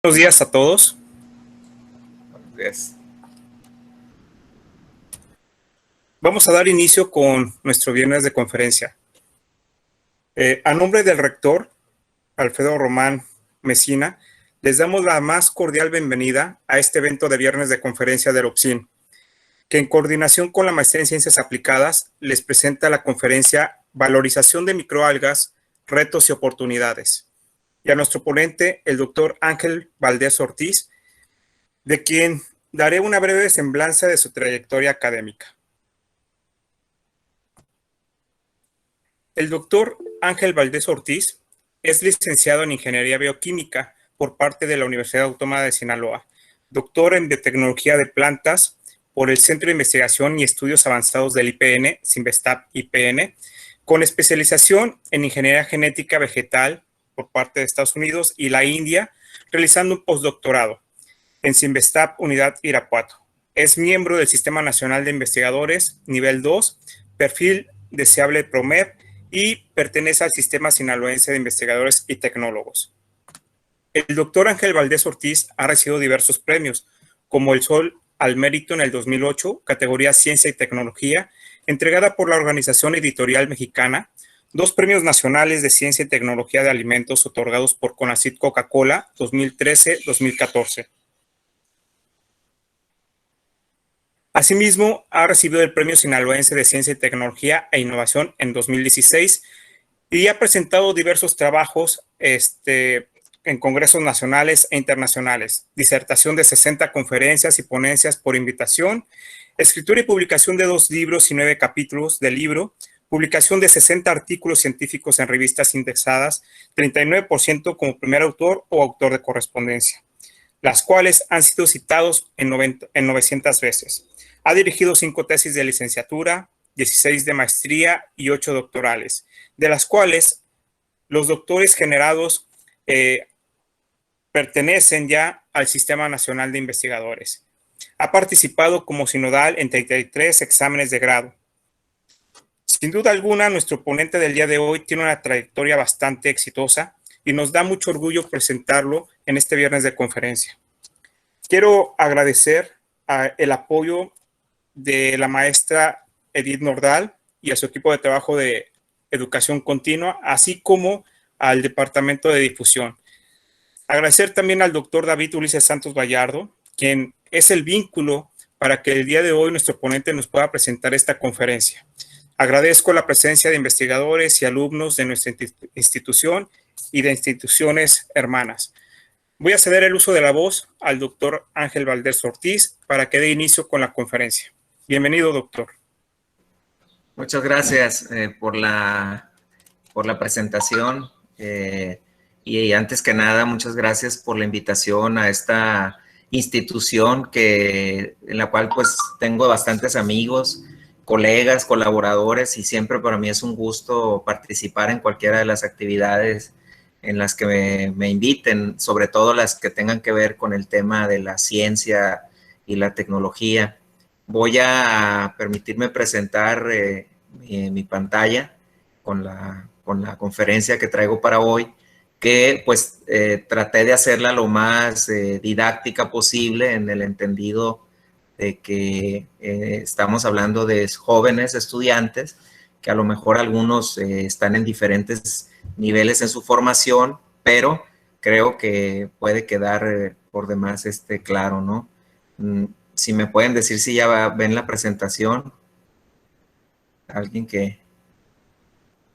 Buenos días a todos. Buenos días. Vamos a dar inicio con nuestro viernes de conferencia. A nombre del rector, Alfredo Román Mesina, les damos la más cordial bienvenida a este evento de viernes de conferencia del OPCIN, que en coordinación con la Maestría en Ciencias Aplicadas les presenta la conferencia Valorización de microalgas, retos y oportunidades. Y a nuestro ponente, el doctor Ángel Valdés Ortiz, de quien daré una breve semblanza de su trayectoria académica. El doctor Ángel Valdés Ortiz es licenciado en Ingeniería Bioquímica por parte de la Universidad Autónoma de Sinaloa, doctor en Biotecnología de Plantas por el Centro de Investigación y Estudios Avanzados del IPN, Sinvestap-IPN, con especialización en Ingeniería Genética Vegetal por parte de Estados Unidos y la India, realizando un postdoctorado en Sinvestap Unidad Irapuato. Es miembro del Sistema Nacional de Investigadores, nivel 2, perfil deseable PROMED, y pertenece al Sistema Sinaloense de Investigadores y Tecnólogos. El doctor Ángel Valdés Ortiz ha recibido diversos premios, como el Sol al Mérito en el 2008, categoría Ciencia y Tecnología, entregada por la Organización Editorial Mexicana, 2 premios nacionales de Ciencia y Tecnología de Alimentos otorgados por CONACYT Coca-Cola 2013-2014. Asimismo, ha recibido el Premio Sinaloense de Ciencia y Tecnología e Innovación en 2016 y ha presentado diversos trabajos en congresos nacionales e internacionales, disertación de 60 conferencias y ponencias por invitación, escritura y publicación de 2 libros y 9 capítulos del libro, publicación de 60 artículos científicos en revistas indexadas, 39% como primer autor o autor de correspondencia, las cuales han sido citados en 900 veces. Ha dirigido 5 tesis de licenciatura, 16 de maestría y 8 doctorales, de las cuales los doctores generados pertenecen ya al Sistema Nacional de Investigadores. Ha participado como sinodal en 33 exámenes de grado. Sin duda alguna, nuestro ponente del día de hoy tiene una trayectoria bastante exitosa y nos da mucho orgullo presentarlo en este viernes de conferencia. Quiero agradecer el apoyo de la maestra Edith Nordal y a su equipo de trabajo de educación continua, así como al departamento de difusión. Agradecer también al doctor David Ulises Santos Gallardo, quien es el vínculo para que el día de hoy nuestro ponente nos pueda presentar esta conferencia. Agradezco la presencia de investigadores y alumnos de nuestra institución y de instituciones hermanas. Voy a ceder el uso de la voz al doctor Ángel Valdés Ortiz para que dé inicio con la conferencia. Bienvenido, doctor. Muchas gracias por la presentación y antes que nada, muchas gracias por la invitación a esta institución en la cual pues tengo bastantes amigos, colegas, colaboradores y siempre para mí es un gusto participar en cualquiera de las actividades en las que me inviten, sobre todo las que tengan que ver con el tema de la ciencia y la tecnología. Voy a permitirme presentar mi pantalla con la conferencia que traigo para hoy, que pues traté de hacerla lo más didáctica posible en el entendido de que estamos hablando de jóvenes estudiantes, que a lo mejor algunos están en diferentes niveles en su formación, pero creo que puede quedar por demás claro, ¿no? Si me pueden decir si ya ven la presentación. Alguien que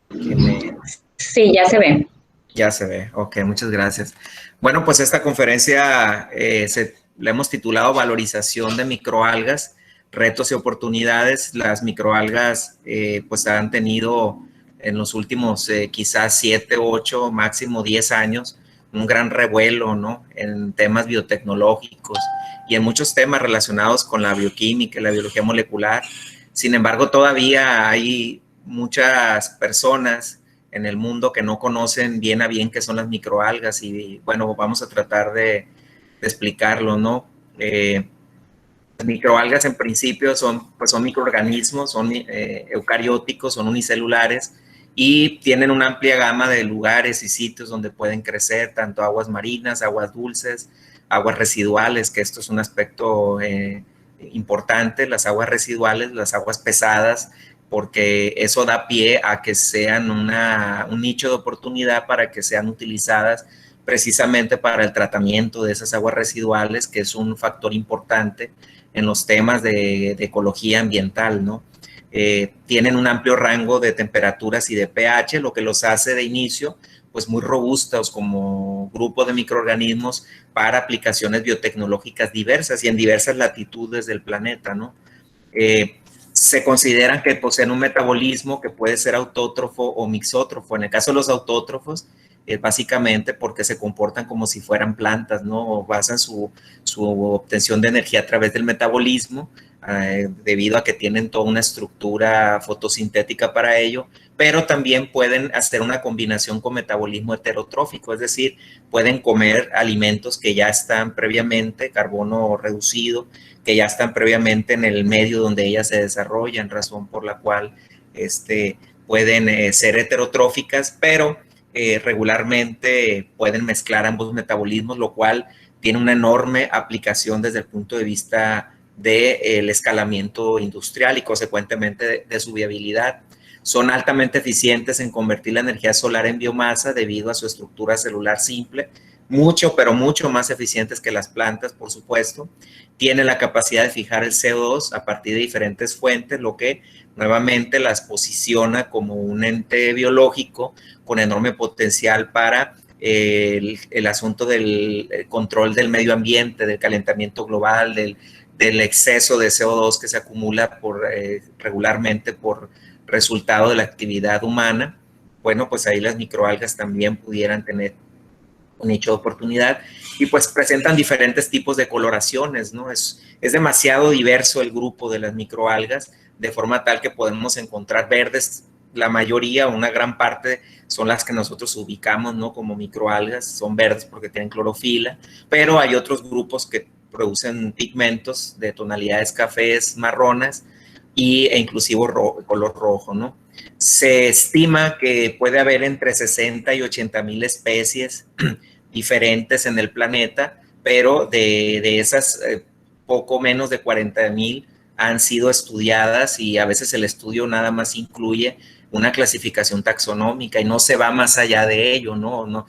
me... Sí, ya se ve. Ya se ve. Ok, muchas gracias. Bueno, pues esta conferencia la hemos titulado Valorización de microalgas, retos y oportunidades. Las microalgas pues han tenido en los últimos quizás 7, 8, máximo 10 años un gran revuelo, ¿no? En temas biotecnológicos y en muchos temas relacionados con la bioquímica y la biología molecular. Sin embargo, todavía hay muchas personas en el mundo que no conocen bien a bien qué son las microalgas y bueno, vamos a tratar de explicarlo, ¿no? Las microalgas en principio son microorganismos, son eucarióticos, son unicelulares y tienen una amplia gama de lugares y sitios donde pueden crecer, tanto aguas marinas, aguas dulces, aguas residuales, que esto es un aspecto importante, las aguas residuales, las aguas pesadas, porque eso da pie a que sean un nicho de oportunidad para que sean utilizadas precisamente para el tratamiento de esas aguas residuales, que es un factor importante en los temas de ecología ambiental, ¿no? Tienen un amplio rango de temperaturas y de pH, lo que los hace de inicio pues muy robustos como grupo de microorganismos para aplicaciones biotecnológicas diversas y en diversas latitudes del planeta, ¿no? Se consideran que poseen un metabolismo que puede ser autótrofo o mixótrofo. En el caso de los autótrofos, básicamente porque se comportan como si fueran plantas, ¿no? Basan su obtención de energía a través del metabolismo, debido a que tienen toda una estructura fotosintética para ello, pero también pueden hacer una combinación con metabolismo heterotrófico, es decir, pueden comer alimentos que ya están previamente, carbono reducido, que ya están previamente en el medio donde ellas se desarrollan, razón por la cual pueden ser heterotróficas, pero regularmente pueden mezclar ambos metabolismos, lo cual tiene una enorme aplicación desde el punto de vista del escalamiento industrial y consecuentemente de su viabilidad. Son altamente eficientes en convertir la energía solar en biomasa debido a su estructura celular simple, mucho, pero mucho más eficientes que las plantas, por supuesto. Tienen la capacidad de fijar el CO2 a partir de diferentes fuentes, lo que nuevamente las posiciona como un ente biológico con enorme potencial para el asunto del control del medio ambiente, del calentamiento global, del exceso de CO2 que se acumula regularmente por resultado de la actividad humana. Bueno, pues ahí las microalgas también pudieran tener un nicho de oportunidad y pues presentan diferentes tipos de coloraciones, ¿no? Es demasiado diverso el grupo de las microalgas, de forma tal que podemos encontrar verdes, la mayoría, una gran parte son las que nosotros ubicamos, ¿no? Como microalgas, son verdes porque tienen clorofila, pero hay otros grupos que producen pigmentos de tonalidades cafés, marronas e inclusive color rojo, ¿no? Se estima que puede haber entre 60 y 80 mil especies diferentes en el planeta, pero de esas poco menos de 40 mil han sido estudiadas y a veces el estudio nada más incluye una clasificación taxonómica y no se va más allá de ello, ¿no?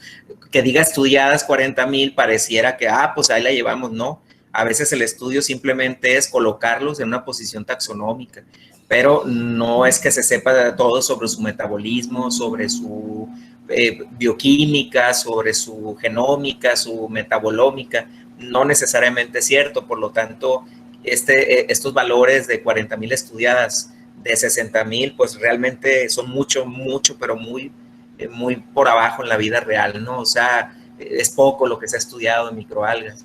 Que diga estudiadas 40 mil pareciera que, pues ahí la llevamos, no. A veces el estudio simplemente es colocarlos en una posición taxonómica, pero no es que se sepa todo sobre su metabolismo, sobre su bioquímica, sobre su genómica, su metabolómica, no necesariamente es cierto. Por lo tanto, estos valores de 40 mil estudiadas, de 60 mil, pues realmente son mucho, pero muy por abajo en la vida real, ¿no? O sea, es poco lo que se ha estudiado en microalgas.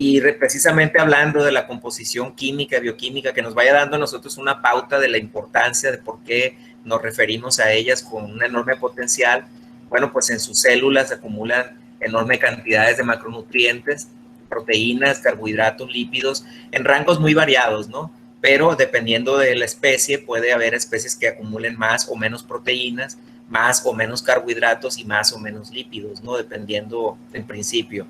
Y precisamente hablando de la composición química, bioquímica, que nos vaya dando a nosotros una pauta de la importancia de por qué nos referimos a ellas con un enorme potencial. Bueno, pues en sus células se acumulan enormes cantidades de macronutrientes, proteínas, carbohidratos, lípidos, en rangos muy variados, ¿no? Pero dependiendo de la especie, puede haber especies que acumulen más o menos proteínas, más o menos carbohidratos y más o menos lípidos, ¿no? Dependiendo en principio.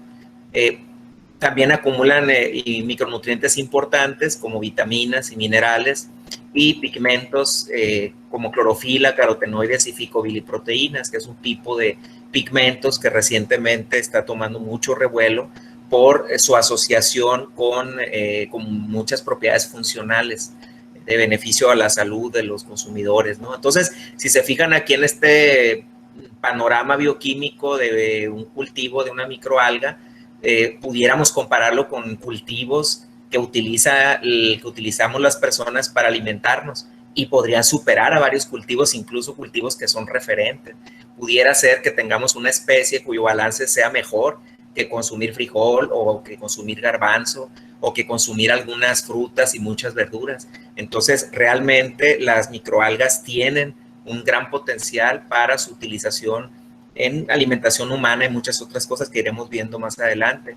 También acumulan micronutrientes importantes como vitaminas y minerales y pigmentos como clorofila, carotenoides y ficobiliproteínas, que es un tipo de pigmentos que recientemente está tomando mucho revuelo por su asociación con muchas propiedades funcionales de beneficio a la salud de los consumidores, ¿no? Entonces, si se fijan aquí en este panorama bioquímico de un cultivo de una microalga, pudiéramos compararlo con cultivos que utilizamos las personas para alimentarnos y podrían superar a varios cultivos, incluso cultivos que son referentes. Pudiera ser que tengamos una especie cuyo balance sea mejor que consumir frijol o que consumir garbanzo o que consumir algunas frutas y muchas verduras. Entonces, realmente las microalgas tienen un gran potencial para su utilización en alimentación humana y muchas otras cosas que iremos viendo más adelante.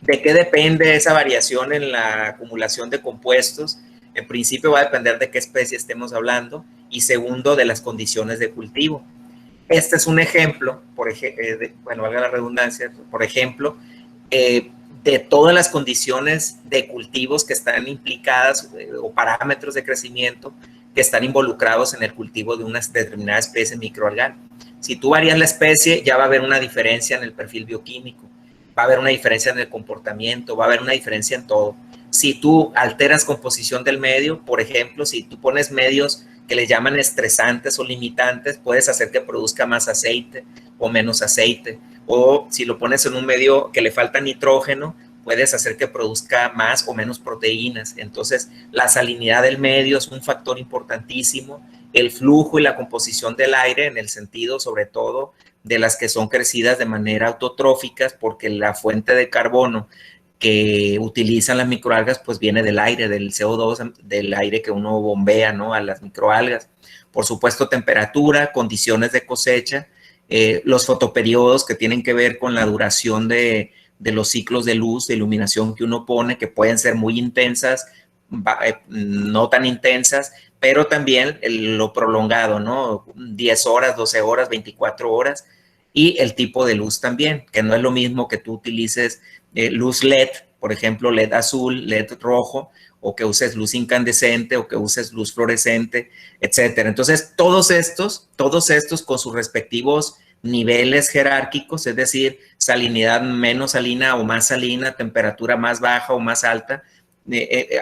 ¿De qué depende esa variación en la acumulación de compuestos? En principio va a depender de qué especie estemos hablando y segundo, de las condiciones de cultivo. Este es un ejemplo, bueno, valga la redundancia, por ejemplo, de todas las condiciones de cultivos que están implicadas o parámetros de crecimiento que están involucrados en el cultivo de una determinada especie microalgal. Si tú varías la especie, ya va a haber una diferencia en el perfil bioquímico, va a haber una diferencia en el comportamiento, va a haber una diferencia en todo. Si tú alteras composición del medio, por ejemplo, si tú pones medios que le llaman estresantes o limitantes, puedes hacer que produzca más aceite o menos aceite. O si lo pones en un medio que le falta nitrógeno, puedes hacer que produzca más o menos proteínas. Entonces, la salinidad del medio es un factor importantísimo. El flujo y la composición del aire, en el sentido, sobre todo, de las que son crecidas de manera autotróficas, porque la fuente de carbono que utilizan las microalgas, pues viene del aire, del CO2, del aire que uno bombea, ¿no?, a las microalgas. Por supuesto, temperatura, condiciones de cosecha, los fotoperiodos que tienen que ver con la duración de los ciclos de luz, de iluminación que uno pone, que pueden ser muy intensas, no tan intensas, pero también lo prolongado, ¿no? 10 horas, 12 horas, 24 horas, y el tipo de luz también, que no es lo mismo que tú utilices luz LED, por ejemplo, LED azul, LED rojo, o que uses luz incandescente, o que uses luz fluorescente, etcétera. Entonces, todos estos con sus respectivos niveles jerárquicos, es decir, salinidad menos salina o más salina, temperatura más baja o más alta,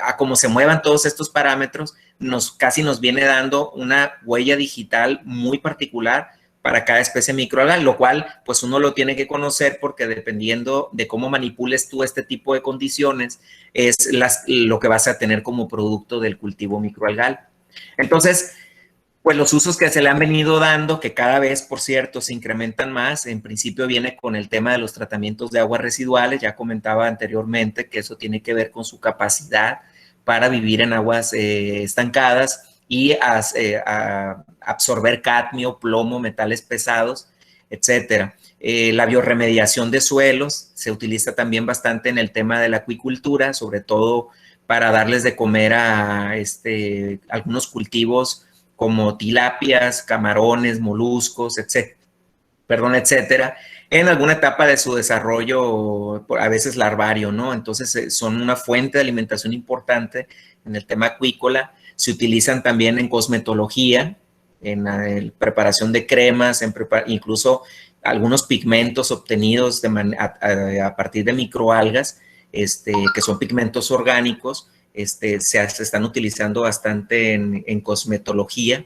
a cómo se muevan todos estos parámetros, casi nos viene dando una huella digital muy particular para cada especie microalgal, lo cual pues uno lo tiene que conocer, porque dependiendo de cómo manipules tú este tipo de condiciones es lo que vas a tener como producto del cultivo microalgal. Entonces, pues los usos que se le han venido dando, que cada vez, por cierto, se incrementan más, en principio viene con el tema de los tratamientos de aguas residuales. Ya comentaba anteriormente que eso tiene que ver con su capacidad para vivir en aguas estancadas y a absorber cadmio, plomo, metales pesados, etcétera. La biorremediación de suelos se utiliza también bastante en el tema de la acuicultura, sobre todo para darles de comer a algunos cultivos como tilapias, camarones, moluscos, etcétera, en alguna etapa de su desarrollo, a veces larvario, ¿no? Entonces, son una fuente de alimentación importante en el tema acuícola. Se utilizan también en cosmetología, en la preparación de cremas, incluso algunos pigmentos obtenidos a partir de microalgas, que son pigmentos orgánicos, se están utilizando bastante en cosmetología.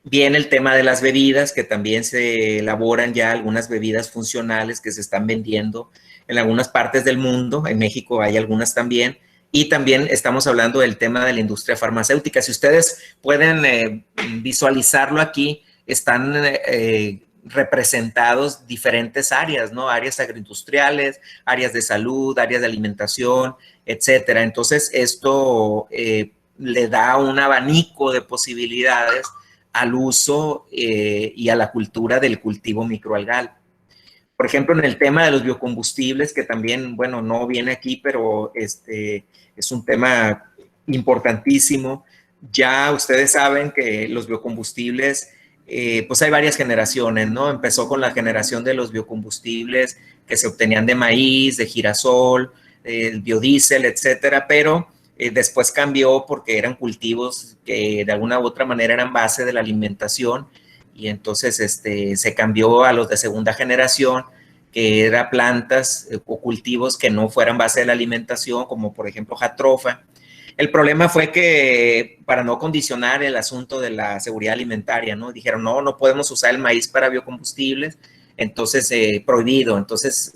Viene el tema de las bebidas, que también se elaboran ya algunas bebidas funcionales que se están vendiendo en algunas partes del mundo. En México hay algunas también. Y también estamos hablando del tema de la industria farmacéutica. Si ustedes pueden visualizarlo aquí, están representados diferentes áreas, ¿no? Áreas agroindustriales, áreas de salud, áreas de alimentación, etcétera. Entonces, esto le da un abanico de posibilidades al uso y a la cultura del cultivo microalgal. Por ejemplo, en el tema de los biocombustibles, que también, bueno, no viene aquí, pero es un tema importantísimo. Ya ustedes saben que los biocombustibles, pues hay varias generaciones, ¿no? Empezó con la generación de los biocombustibles que se obtenían de maíz, de girasol, el biodiesel, etcétera, pero después cambió porque eran cultivos que de alguna u otra manera eran base de la alimentación, y entonces se cambió a los de segunda generación, que eran plantas o cultivos que no fueran base de la alimentación, como por ejemplo jatropha. El problema fue que, para no condicionar el asunto de la seguridad alimentaria, ¿no? Dijeron, no podemos usar el maíz para biocombustibles, entonces prohibido. Entonces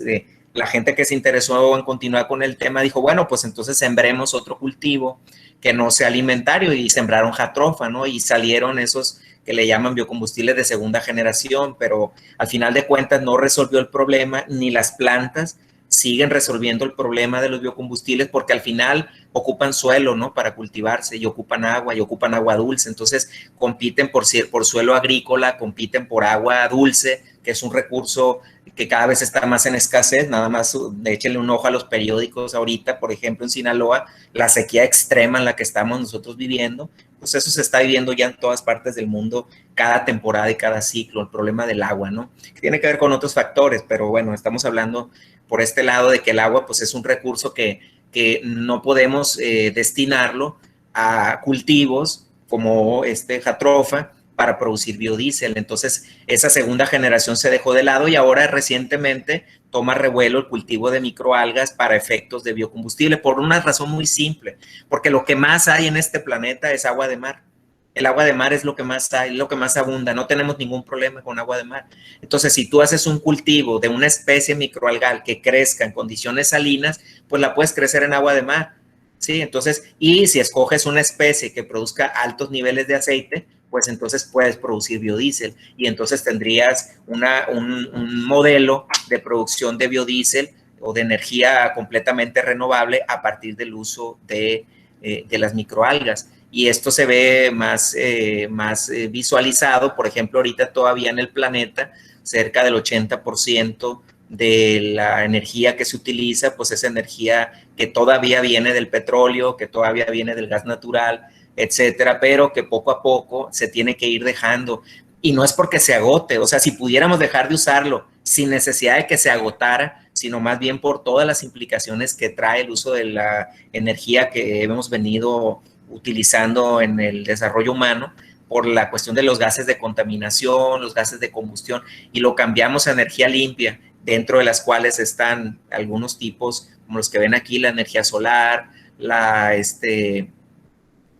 la gente que se interesó en continuar con el tema dijo, bueno, pues entonces sembremos otro cultivo que no sea alimentario, y sembraron jatropha, ¿no? Y salieron esos que le llaman biocombustibles de segunda generación, pero al final de cuentas no resolvió el problema, ni las plantas siguen resolviendo el problema de los biocombustibles, porque al final ocupan suelo, ¿no?, para cultivarse, y ocupan agua dulce. Entonces compiten por suelo agrícola, compiten por agua dulce, que es un recurso que cada vez está más en escasez. Nada más échenle un ojo a los periódicos ahorita, por ejemplo en Sinaloa, la sequía extrema en la que estamos nosotros viviendo, pues eso se está viviendo ya en todas partes del mundo, cada temporada y cada ciclo, el problema del agua, ¿no? Que tiene que ver con otros factores, pero bueno, estamos hablando por este lado de que el agua pues es un recurso que no podemos destinarlo a cultivos como jatropha para producir biodiesel. Entonces, esa segunda generación se dejó de lado y ahora recientemente toma revuelo el cultivo de microalgas para efectos de biocombustible por una razón muy simple, porque lo que más hay en este planeta es agua de mar. El agua de mar es lo que más hay, lo que más abunda. No tenemos ningún problema con agua de mar. Entonces, si tú haces un cultivo de una especie microalgal que crezca en condiciones salinas, pues la puedes crecer en agua de mar. ¿Sí? Entonces, y si escoges una especie que produzca altos niveles de aceite, pues entonces puedes producir biodiesel y entonces tendrías un modelo de producción de biodiesel o de energía completamente renovable a partir del uso de las microalgas. Y esto se ve más visualizado, por ejemplo, ahorita todavía en el planeta, cerca del 80% de la energía que se utiliza, pues es energía que todavía viene del petróleo, que todavía viene del gas natural, etcétera, pero que poco a poco se tiene que ir dejando. Y no es porque se agote, o sea, si pudiéramos dejar de usarlo sin necesidad de que se agotara, sino más bien por todas las implicaciones que trae el uso de la energía que hemos venido utilizando en el desarrollo humano, por la cuestión de los gases de contaminación, los gases de combustión, y lo cambiamos a energía limpia, dentro de las cuales están algunos tipos, como los que ven aquí, la energía solar, la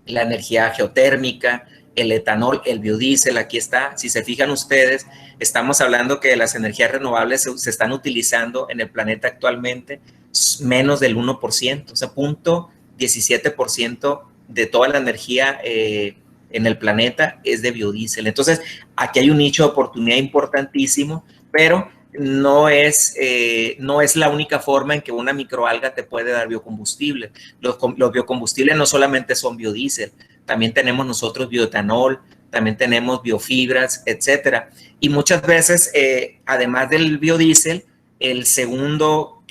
energía geotérmica, el etanol, el biodiesel, aquí está. Si se fijan ustedes, estamos hablando que las energías renovables se están utilizando en el planeta actualmente menos del 1%, o sea, 0.17% de toda la energía en el planeta es de biodiesel. Entonces, aquí hay un nicho de oportunidad importantísimo, pero no es la única forma en que una microalga te puede dar biocombustible. Los biocombustibles no solamente son biodiesel, también tenemos nosotros bioetanol, también tenemos biofibras, etcétera. Y muchas veces, además del biodiesel, el segundo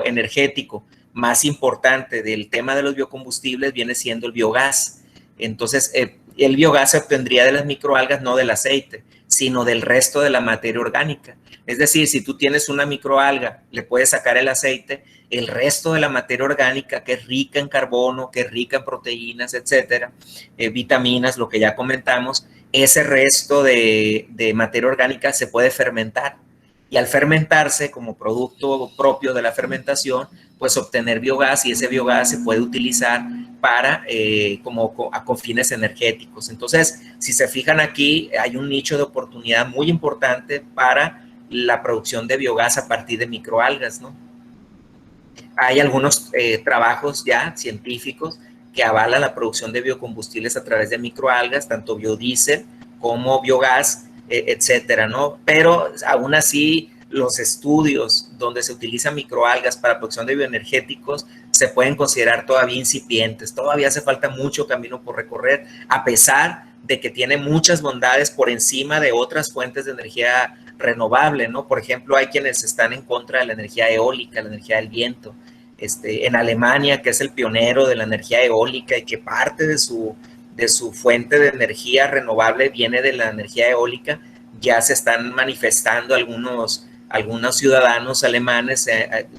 energético más importante del tema de los biocombustibles viene siendo el biogás. Entonces, el biogás se obtendría de las microalgas, no del aceite, sino del resto de la materia orgánica. Es decir, si tú tienes una microalga, le puedes sacar el aceite, el resto de la materia orgánica que es rica en carbono, que es rica en proteínas, etcétera, vitaminas, lo que ya comentamos, ese resto de materia orgánica se puede fermentar. Y al fermentarse como producto propio de la fermentación, pues obtener biogás, y ese biogás se puede utilizar para con fines energéticos. Entonces, si se fijan aquí, hay un nicho de oportunidad muy importante para la producción de biogás a partir de microalgas, ¿no? Hay algunos trabajos ya científicos que avalan la producción de biocombustibles a través de microalgas, tanto biodiesel como biogás, etcétera, ¿no? Pero aún así, los estudios donde se utilizan microalgas para producción de bioenergéticos se pueden considerar todavía incipientes. Todavía hace falta mucho camino por recorrer, a pesar de que tiene muchas bondades por encima de otras fuentes de energía renovable, ¿no? Por ejemplo, hay quienes están en contra de la energía eólica, la energía del viento. En Alemania, que es el pionero de la energía eólica y que parte de su fuente de energía renovable viene de la energía eólica, ya se están manifestando algunos ciudadanos alemanes,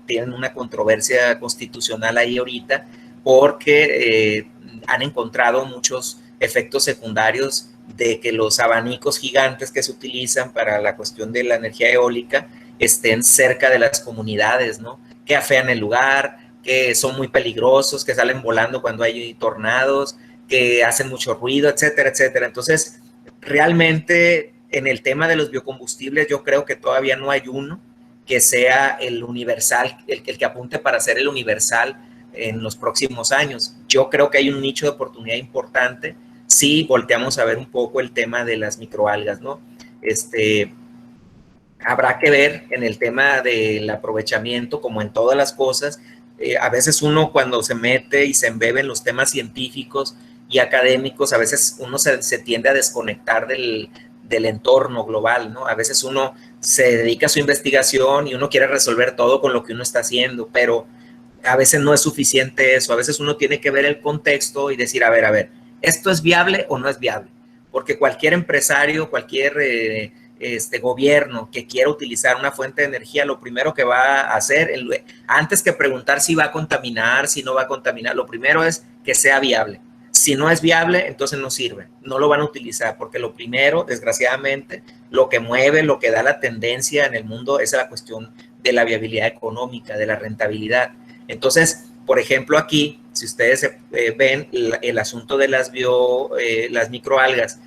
tienen una controversia constitucional ahí ahorita, porque han encontrado muchos efectos secundarios de que los abanicos gigantes que se utilizan para la cuestión de la energía eólica estén cerca de las comunidades, ¿no? Que afean el lugar, que son muy peligrosos, que salen volando cuando hay tornados, que hacen mucho ruido, etcétera, etcétera. Entonces, realmente en el tema de los biocombustibles, yo creo que todavía no hay uno que sea el universal, el que apunte para ser el universal en los próximos años. Yo creo que hay un nicho de oportunidad importante si volteamos a ver un poco el tema de las microalgas, ¿no? Habrá que ver en el tema del aprovechamiento, como en todas las cosas. A veces uno, cuando se mete y se embebe en los temas científicos y académicos, a veces uno se tiende a desconectar del entorno global, ¿no? A veces uno se dedica a su investigación y uno quiere resolver todo con lo que uno está haciendo, pero a veces no es suficiente eso, a veces uno tiene que ver el contexto y decir, a ver, ¿esto es viable o no es viable? Porque cualquier empresario, cualquier gobierno que quiera utilizar una fuente de energía, lo primero que va a hacer, antes que preguntar si va a contaminar, si no va a contaminar, lo primero es que sea viable. Si no es viable, entonces no sirve, no lo van a utilizar, porque lo primero, desgraciadamente, lo que mueve, lo que da la tendencia en el mundo es la cuestión de la viabilidad económica, de la rentabilidad. Entonces, por ejemplo, aquí, si ustedes ven el asunto de las microalgas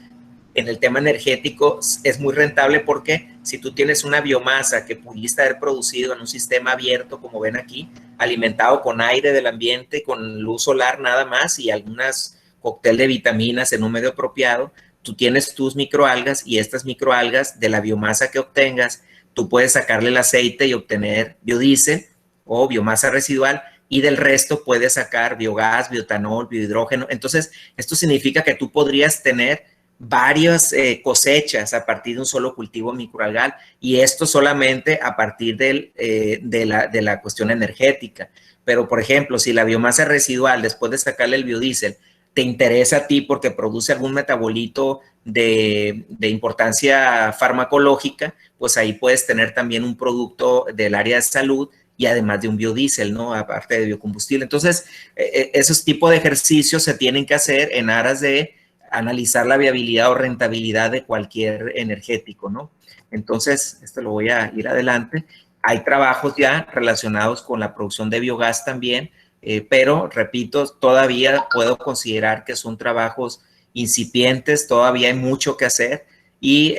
en el tema energético, es muy rentable porque si tú tienes una biomasa que pudiste haber producido en un sistema abierto, como ven aquí, alimentado con aire del ambiente, con luz solar nada más y algunas cóctel de vitaminas en un medio apropiado, tú tienes tus microalgas y estas microalgas de la biomasa que obtengas, tú puedes sacarle el aceite y obtener biodiesel o biomasa residual y del resto puedes sacar biogás, bioetanol, biohidrógeno. Entonces, esto significa que tú podrías tener varias cosechas a partir de un solo cultivo microalgal y esto solamente a partir de la cuestión energética. Pero, por ejemplo, si la biomasa residual, después de sacarle el biodiesel, te interesa a ti porque produce algún metabolito de importancia farmacológica, pues ahí puedes tener también un producto del área de salud y además de un biodiesel, ¿no? Aparte de biocombustible. Entonces, esos tipos de ejercicios se tienen que hacer en aras de analizar la viabilidad o rentabilidad de cualquier energético, ¿no? Entonces, esto lo voy a ir adelante. Hay trabajos ya relacionados con la producción de biogás también, pero, repito, todavía puedo considerar que son trabajos incipientes, todavía hay mucho que hacer y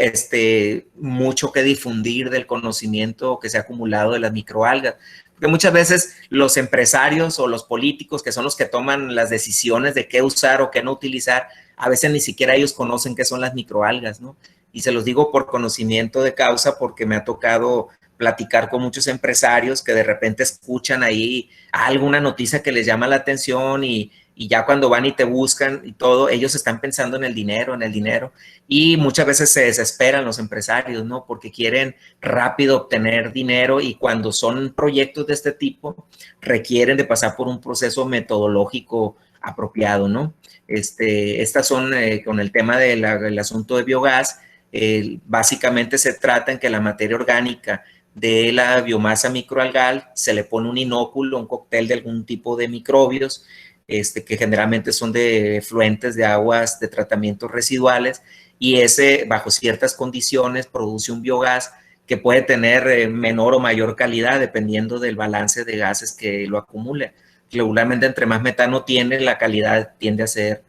mucho que difundir del conocimiento que se ha acumulado de las microalgas. Porque muchas veces los empresarios o los políticos, que son los que toman las decisiones de qué usar o qué no utilizar, a veces ni siquiera ellos conocen qué son las microalgas, ¿no? Y se los digo por conocimiento de causa porque me ha tocado platicar con muchos empresarios que de repente escuchan ahí alguna noticia que les llama la atención y ya cuando van y te buscan y todo, ellos están pensando en el dinero, y muchas veces se desesperan los empresarios, ¿no? Porque quieren rápido obtener dinero y cuando son proyectos de este tipo requieren de pasar por un proceso metodológico apropiado, ¿no? Estas son con el tema del asunto de biogás, básicamente se trata en que la materia orgánica de la biomasa microalgal se le pone un inóculo, un cóctel de algún tipo de microbios, que generalmente son de efluentes de aguas de tratamientos residuales, y ese, bajo ciertas condiciones, produce un biogás que puede tener menor o mayor calidad dependiendo del balance de gases que lo acumule. Regularmente, entre más metano tiene, la calidad tiende a ser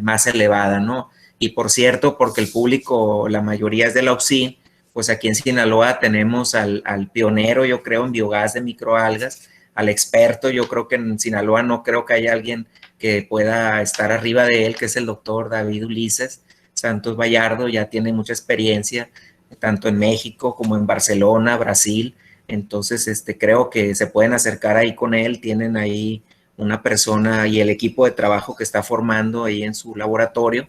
más elevada, ¿no? Y por cierto, porque el público, la mayoría es de la OPSIN, pues aquí en Sinaloa tenemos al pionero, yo creo, en biogás de microalgas, al experto. Yo creo que en Sinaloa no creo que haya alguien que pueda estar arriba de él, que es el doctor David Ulises Santos Vallardo. Ya tiene mucha experiencia, tanto en México como en Barcelona, Brasil. Entonces, creo que se pueden acercar ahí con él. Tienen ahí una persona y el equipo de trabajo que está formando ahí en su laboratorio,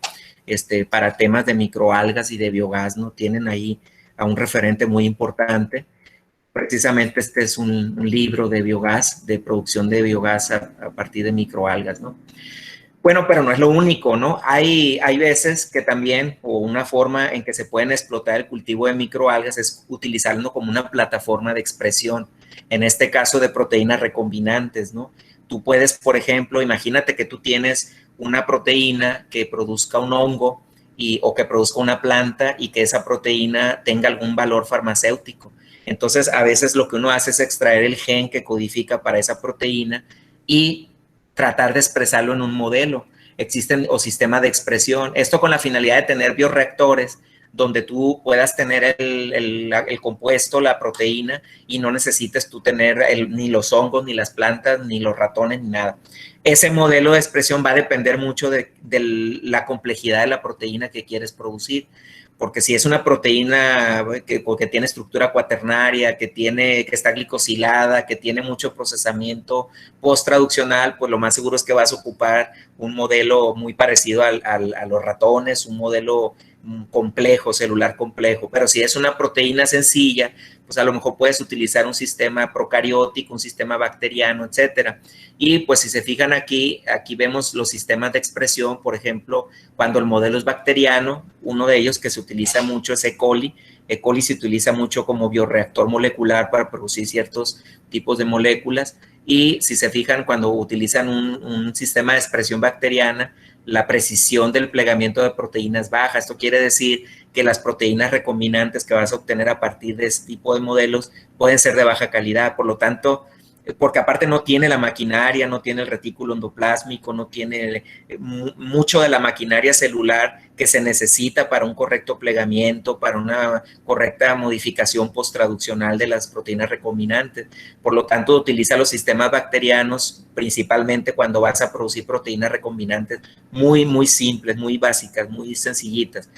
para temas de microalgas y de biogás, ¿no? Tienen ahí a un referente muy importante. Precisamente este es un libro de biogás, de producción de biogás a partir de microalgas, ¿no? Bueno, pero no es lo único, ¿no? Hay veces que también, o una forma en que se pueden explotar el cultivo de microalgas es utilizarlo como una plataforma de expresión, en este caso de proteínas recombinantes, ¿no? Tú puedes, por ejemplo, imagínate que tú tienes una proteína que produzca un hongo o que produzca una planta y que esa proteína tenga algún valor farmacéutico. Entonces, a veces lo que uno hace es extraer el gen que codifica para esa proteína y tratar de expresarlo en un modelo. Existen o sistema de expresión. Esto con la finalidad de tener bioreactores donde tú puedas tener el compuesto, la proteína, y no necesites tú tener ni los hongos, ni las plantas, ni los ratones, ni nada. Ese modelo de expresión va a depender mucho de la complejidad de la proteína que quieres producir. Porque si es una proteína que tiene estructura cuaternaria, que está glicosilada, que tiene mucho procesamiento post-traduccional, pues lo más seguro es que vas a ocupar un modelo muy parecido a los ratones, un modelo complejo, celular complejo, pero si es una proteína sencilla, pues a lo mejor puedes utilizar un sistema procariótico, un sistema bacteriano, etcétera. Y pues si se fijan aquí vemos los sistemas de expresión, por ejemplo, cuando el modelo es bacteriano, uno de ellos que se utiliza mucho es E. coli. E. coli se utiliza mucho como bioreactor molecular para producir ciertos tipos de moléculas. Y si se fijan, cuando utilizan un sistema de expresión bacteriana, la precisión del plegamiento de proteínas baja. Esto quiere decir que las proteínas recombinantes que vas a obtener a partir de este tipo de modelos pueden ser de baja calidad. Por lo tanto, porque aparte no tiene la maquinaria, no tiene el retículo endoplásmico, no tiene mucho de la maquinaria celular que se necesita para un correcto plegamiento, para una correcta modificación posttraduccional de las proteínas recombinantes. Por lo tanto, utiliza los sistemas bacterianos principalmente cuando vas a producir proteínas recombinantes muy simples, muy básicas, muy sencillitas.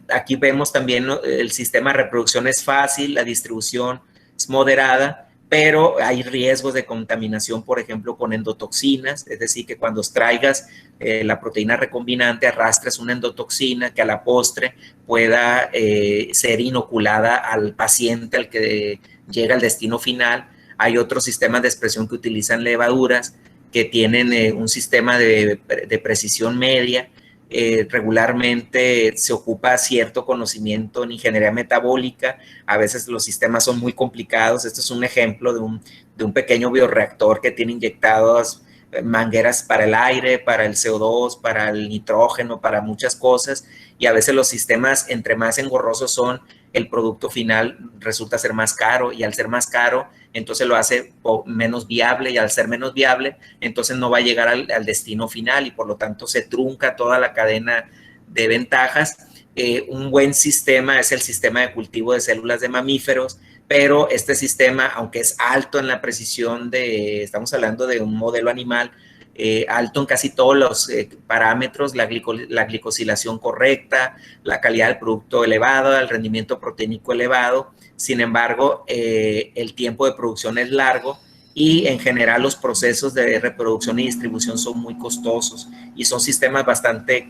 Aquí vemos también el sistema de reproducción es fácil, la distribución es moderada, pero hay riesgos de contaminación, por ejemplo, con endotoxinas, es decir, que cuando extraigas la proteína recombinante arrastres una endotoxina que a la postre pueda ser inoculada al paciente al que llega al destino final. Hay otros sistemas de expresión que utilizan levaduras que tienen un sistema de precisión media. Regularmente se ocupa cierto conocimiento en ingeniería metabólica, a veces los sistemas son muy complicados. Este es un ejemplo de un pequeño bioreactor que tiene inyectadas mangueras para el aire, para el CO2, para el nitrógeno, para muchas cosas, y a veces los sistemas, entre más engorrosos son, el producto final resulta ser más caro, y al ser más caro, entonces lo hace menos viable, y al ser menos viable, entonces no va a llegar al destino final, y por lo tanto se trunca toda la cadena de ventajas. Un buen sistema es el sistema de cultivo de células de mamíferos, pero este sistema, aunque es alto en la precisión estamos hablando de un modelo animal, alto en casi todos los parámetros, la glicosilación correcta, la calidad del producto elevada, el rendimiento proteínico elevado. Sin embargo, el tiempo de producción es largo y en general los procesos de reproducción y distribución son muy costosos y son sistemas bastante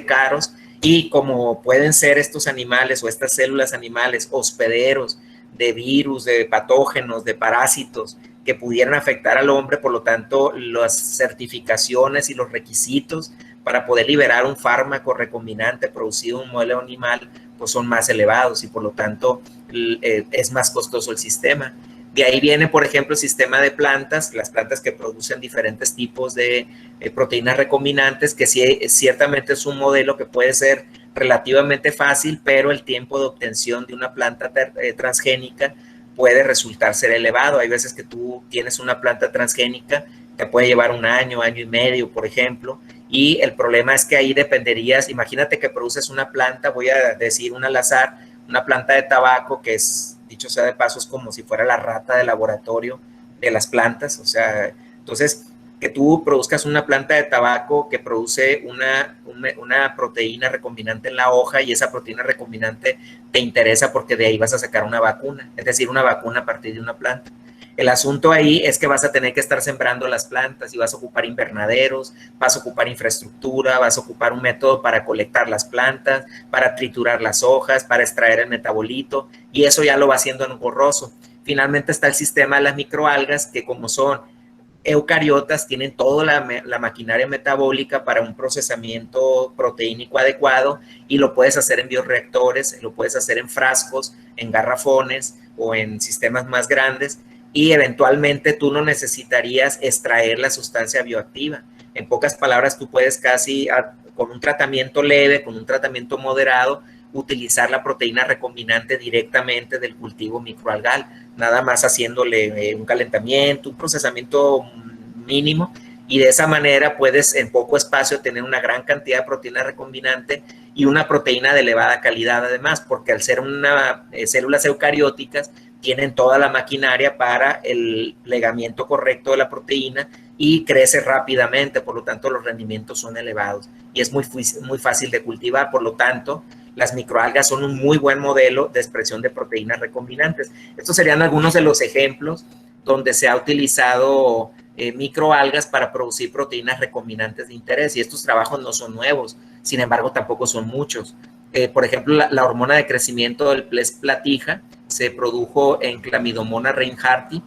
caros, y como pueden ser estos animales o estas células animales hospederos de virus, de patógenos, de parásitos que pudieran afectar al hombre, por lo tanto, las certificaciones y los requisitos para poder liberar un fármaco recombinante producido en un modelo animal, pues son más elevados y por lo tanto es más costoso el sistema. De ahí viene, por ejemplo, el sistema de plantas, las plantas que producen diferentes tipos de proteínas recombinantes, que sí, ciertamente es un modelo que puede ser relativamente fácil, pero el tiempo de obtención de una planta transgénica puede resultar ser elevado. Hay veces que tú tienes una planta transgénica que puede llevar un año, año y medio, por ejemplo, y el problema es que ahí dependerías, imagínate que produces una planta, voy a decir una al azar, una planta de tabaco que es, dicho sea de paso, es como si fuera la rata de laboratorio de las plantas, o sea, entonces que tú produzcas una planta de tabaco que produce una proteína recombinante en la hoja, y esa proteína recombinante te interesa porque de ahí vas a sacar una vacuna, es decir, una vacuna a partir de una planta. El asunto ahí es que vas a tener que estar sembrando las plantas y vas a ocupar invernaderos, vas a ocupar infraestructura, vas a ocupar un método para colectar las plantas, para triturar las hojas, para extraer el metabolito, y eso ya lo va haciendo engorroso. Finalmente está el sistema de las microalgas, que como son eucariotas, tienen toda la maquinaria metabólica para un procesamiento proteínico adecuado, y lo puedes hacer en bioreactores, lo puedes hacer en frascos, en garrafones o en sistemas más grandes, y eventualmente tú no necesitarías extraer la sustancia bioactiva. En pocas palabras, tú puedes casi con un tratamiento leve, con un tratamiento moderado, utilizar la proteína recombinante directamente del cultivo microalgal, nada más haciéndole un calentamiento, un procesamiento mínimo, y de esa manera puedes en poco espacio tener una gran cantidad de proteína recombinante y una proteína de elevada calidad además, porque al ser células eucarióticas tienen toda la maquinaria para el plegamiento correcto de la proteína y crece rápidamente, por lo tanto los rendimientos son elevados y es muy fácil de cultivar. Por lo tanto, las microalgas son un muy buen modelo de expresión de proteínas recombinantes. Estos serían algunos de los ejemplos donde se ha utilizado microalgas para producir proteínas recombinantes de interés, y estos trabajos no son nuevos, sin embargo tampoco son muchos. Por ejemplo, la hormona de crecimiento del pez platija se produjo en Chlamydomonas reinhardti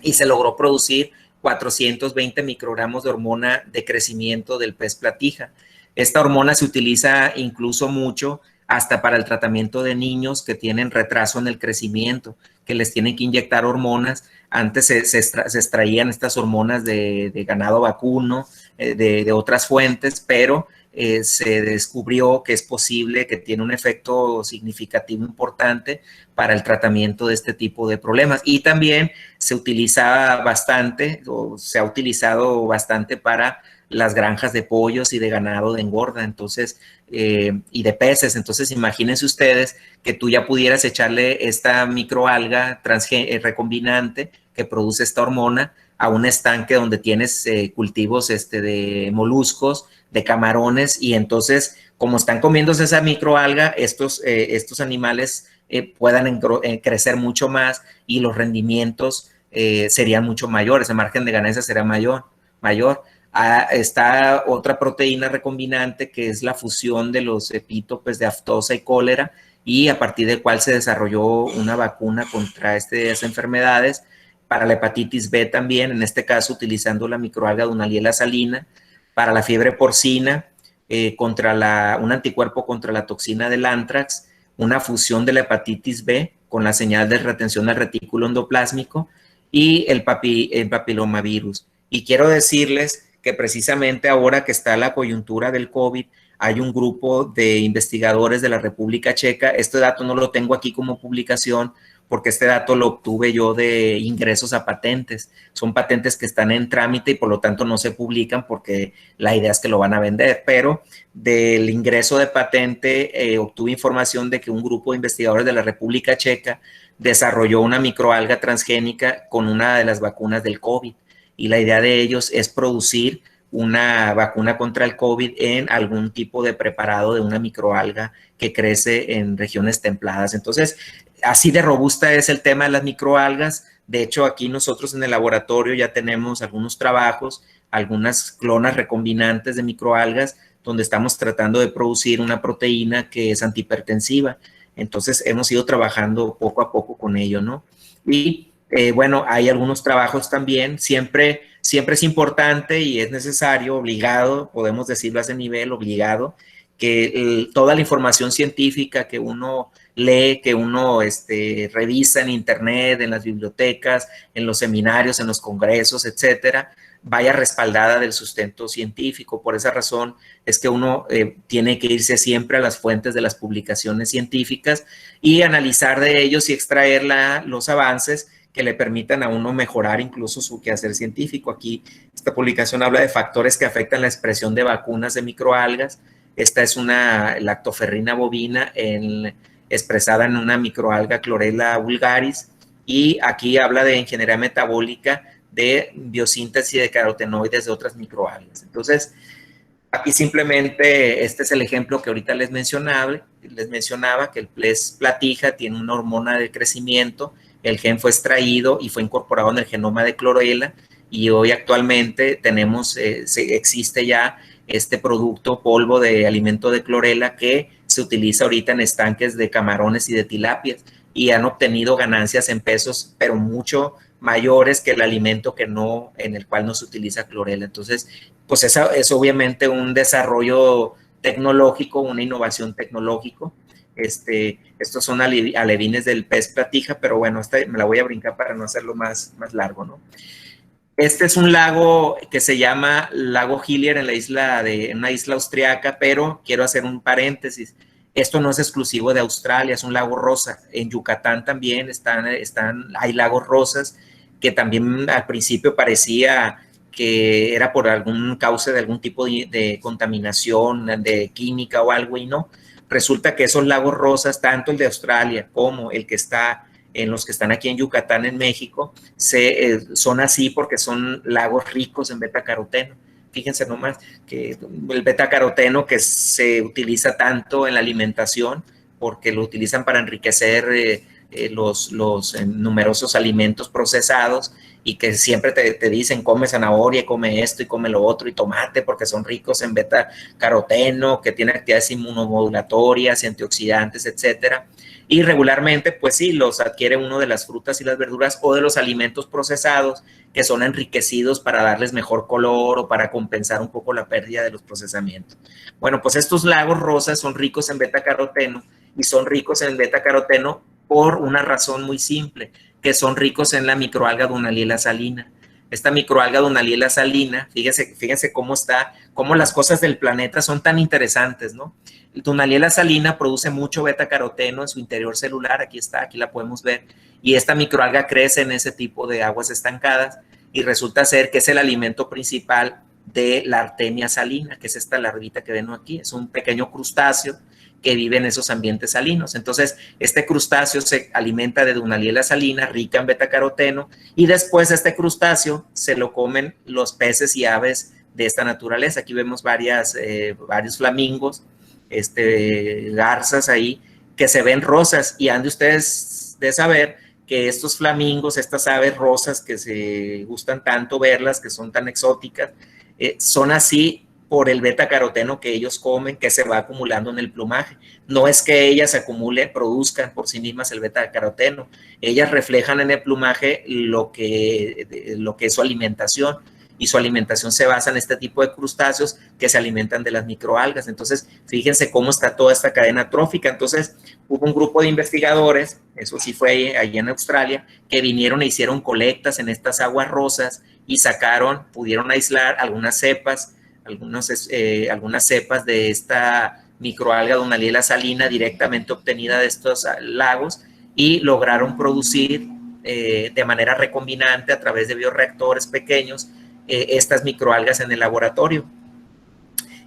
y se logró producir 420 microgramos de hormona de crecimiento del pez platija. Esta hormona se utiliza incluso mucho hasta para el tratamiento de niños que tienen retraso en el crecimiento, que les tienen que inyectar hormonas. Antes se extraían estas hormonas de ganado vacuno, de otras fuentes, pero se descubrió que es posible, que tiene un efecto significativo importante para el tratamiento de este tipo de problemas. Y también se utiliza bastante, o se ha utilizado bastante para las granjas de pollos y de ganado de engorda, entonces, y de peces. Entonces, imagínense ustedes que tú ya pudieras echarle esta microalga recombinante que produce esta hormona a un estanque donde tienes cultivos de moluscos, de camarones, y entonces, como están comiéndose esa microalga, estos animales puedan crecer mucho más y los rendimientos serían mucho mayores, el margen de ganancia será mayor. Está otra proteína recombinante que es la fusión de los epítopes de aftosa y cólera, y a partir del cual se desarrolló una vacuna contra estas enfermedades, para la hepatitis B también, en este caso utilizando la microalga Dunaliella salina, para la fiebre porcina, un anticuerpo contra la toxina del anthrax, una fusión de la hepatitis B con la señal de retención al retículo endoplásmico y el papilomavirus. Y quiero decirles que precisamente ahora que está la coyuntura del COVID, hay un grupo de investigadores de la República Checa. Este dato no lo tengo aquí como publicación porque este dato lo obtuve yo de ingresos a patentes. Son patentes que están en trámite y por lo tanto no se publican porque la idea es que lo van a vender, pero del ingreso de patente obtuve información de que un grupo de investigadores de la República Checa desarrolló una microalga transgénica con una de las vacunas del COVID, y la idea de ellos es producir una vacuna contra el COVID en algún tipo de preparado de una microalga que crece en regiones templadas. Entonces, así de robusta es el tema de las microalgas. De hecho, aquí nosotros en el laboratorio ya tenemos algunos trabajos, algunas clonas recombinantes de microalgas, donde estamos tratando de producir una proteína que es antihipertensiva. Entonces, hemos ido trabajando poco a poco con ello, ¿no? Y bueno, hay algunos trabajos también, siempre es importante y es necesario, obligado, podemos decirlo a ese nivel, obligado, que toda la información científica que uno lee, que uno revisa en internet, en las bibliotecas, en los seminarios, en los congresos, etcétera, vaya respaldada del sustento científico. Por esa razón es que uno tiene que irse siempre a las fuentes de las publicaciones científicas y analizar de ellos y extraer los avances que le permitan a uno mejorar incluso su quehacer científico. Aquí esta publicación habla de factores que afectan la expresión de vacunas de microalgas. Esta es una lactoferrina bovina expresada en una microalga Chlorella vulgaris, y aquí habla de ingeniería metabólica de biosíntesis de carotenoides de otras microalgas. Entonces, aquí simplemente este es el ejemplo que ahorita les mencionaba que el pez platija tiene una hormona de crecimiento. El gen fue extraído y fue incorporado en el genoma de clorela, y hoy actualmente existe ya este producto, polvo de alimento de clorela, que se utiliza ahorita en estanques de camarones y de tilapias, y han obtenido ganancias en pesos, pero mucho mayores que el alimento en el cual no se utiliza clorela. Entonces, pues es obviamente un desarrollo tecnológico, una innovación tecnológica. Estos son alevines del pez platija, pero bueno, me la voy a brincar para no hacerlo más largo, ¿no? Este es un lago que se llama Lago Hillier en una isla austriaca, pero quiero hacer un paréntesis. Esto no es exclusivo de Australia, es un lago rosa. En Yucatán también hay lagos rosas que también al principio parecía que era por algún cauce de algún tipo de contaminación, de química o algo, y no. Resulta que esos lagos rosas, tanto el de Australia como el que está en los que están aquí en Yucatán, en México, son así porque son lagos ricos en betacaroteno. Fíjense nomás que el betacaroteno que se utiliza tanto en la alimentación porque lo utilizan para enriquecer los numerosos alimentos procesados y que siempre te dicen come zanahoria, come esto y come lo otro y tomate porque son ricos en beta-caroteno, que tienen actividades inmunomodulatorias y antioxidantes, etcétera. Y regularmente, pues sí, los adquiere uno de las frutas y las verduras o de los alimentos procesados que son enriquecidos para darles mejor color o para compensar un poco la pérdida de los procesamientos. Bueno, pues estos lagos rosas son ricos en beta-caroteno y son ricos en beta-caroteno por una razón muy simple, que son ricos en la microalga Dunaliella salina. Esta microalga Dunaliella salina, fíjense cómo las cosas del planeta son tan interesantes, ¿no? El Dunaliella salina produce mucho beta-caroteno en su interior celular, aquí está, aquí la podemos ver, y esta microalga crece en ese tipo de aguas estancadas y resulta ser que es el alimento principal de la Artemia salina, que es esta larvita que ven aquí, es un pequeño crustáceo que vive en esos ambientes salinos. Entonces, este crustáceo se alimenta de Dunaliella salina, rica en beta-caroteno, y después este crustáceo se lo comen los peces y aves de esta naturaleza. Aquí vemos varios flamingos, garzas ahí, que se ven rosas, y han de ustedes de saber que estos flamingos, estas aves rosas que se gustan tanto verlas, que son tan exóticas, son así por el beta-caroteno que ellos comen, que se va acumulando en el plumaje. No es que ellas produzcan por sí mismas el beta-caroteno, ellas reflejan en el plumaje lo que es su alimentación, y su alimentación se basa en este tipo de crustáceos que se alimentan de las microalgas. Entonces, fíjense cómo está toda esta cadena trófica. Entonces, hubo un grupo de investigadores, eso sí fue allí en Australia, que vinieron e hicieron colectas en estas aguas rosas y pudieron aislar algunas cepas de esta microalga Dunaliella salina directamente obtenida de estos lagos, y lograron producir de manera recombinante a través de bioreactores pequeños estas microalgas en el laboratorio.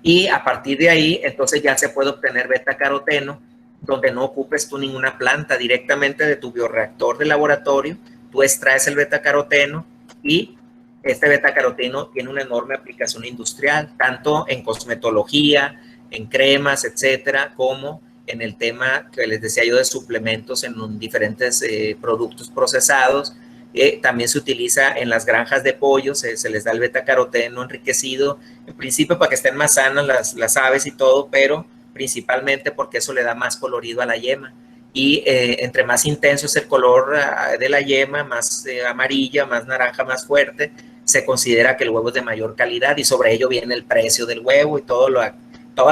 Y a partir de ahí, entonces ya se puede obtener beta-caroteno, donde no ocupes tú ninguna planta, directamente de tu bioreactor de laboratorio, tú extraes el beta-caroteno, y este beta-caroteno tiene una enorme aplicación industrial, tanto en cosmetología, en cremas, etcétera, como en el tema que les decía yo de suplementos en diferentes productos procesados. También se utiliza en las granjas de pollo, se les da el beta-caroteno enriquecido, en principio para que estén más sanas las aves y todo, pero principalmente porque eso le da más colorido a la yema. Y entre más intenso es el color de la yema, más amarilla, más naranja, más fuerte, se considera que el huevo es de mayor calidad, y sobre ello viene el precio del huevo y toda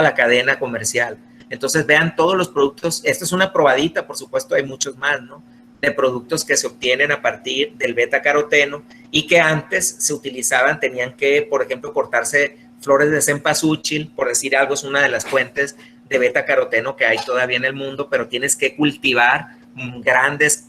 la cadena comercial. Entonces vean todos los productos, esta es una probadita, por supuesto hay muchos más, ¿no?, de productos que se obtienen a partir del beta-caroteno y que antes se utilizaban, tenían que, por ejemplo, cortarse flores de cempasúchil, por decir algo, es una de las fuentes de beta-caroteno que hay todavía en el mundo, pero tienes que cultivar grandes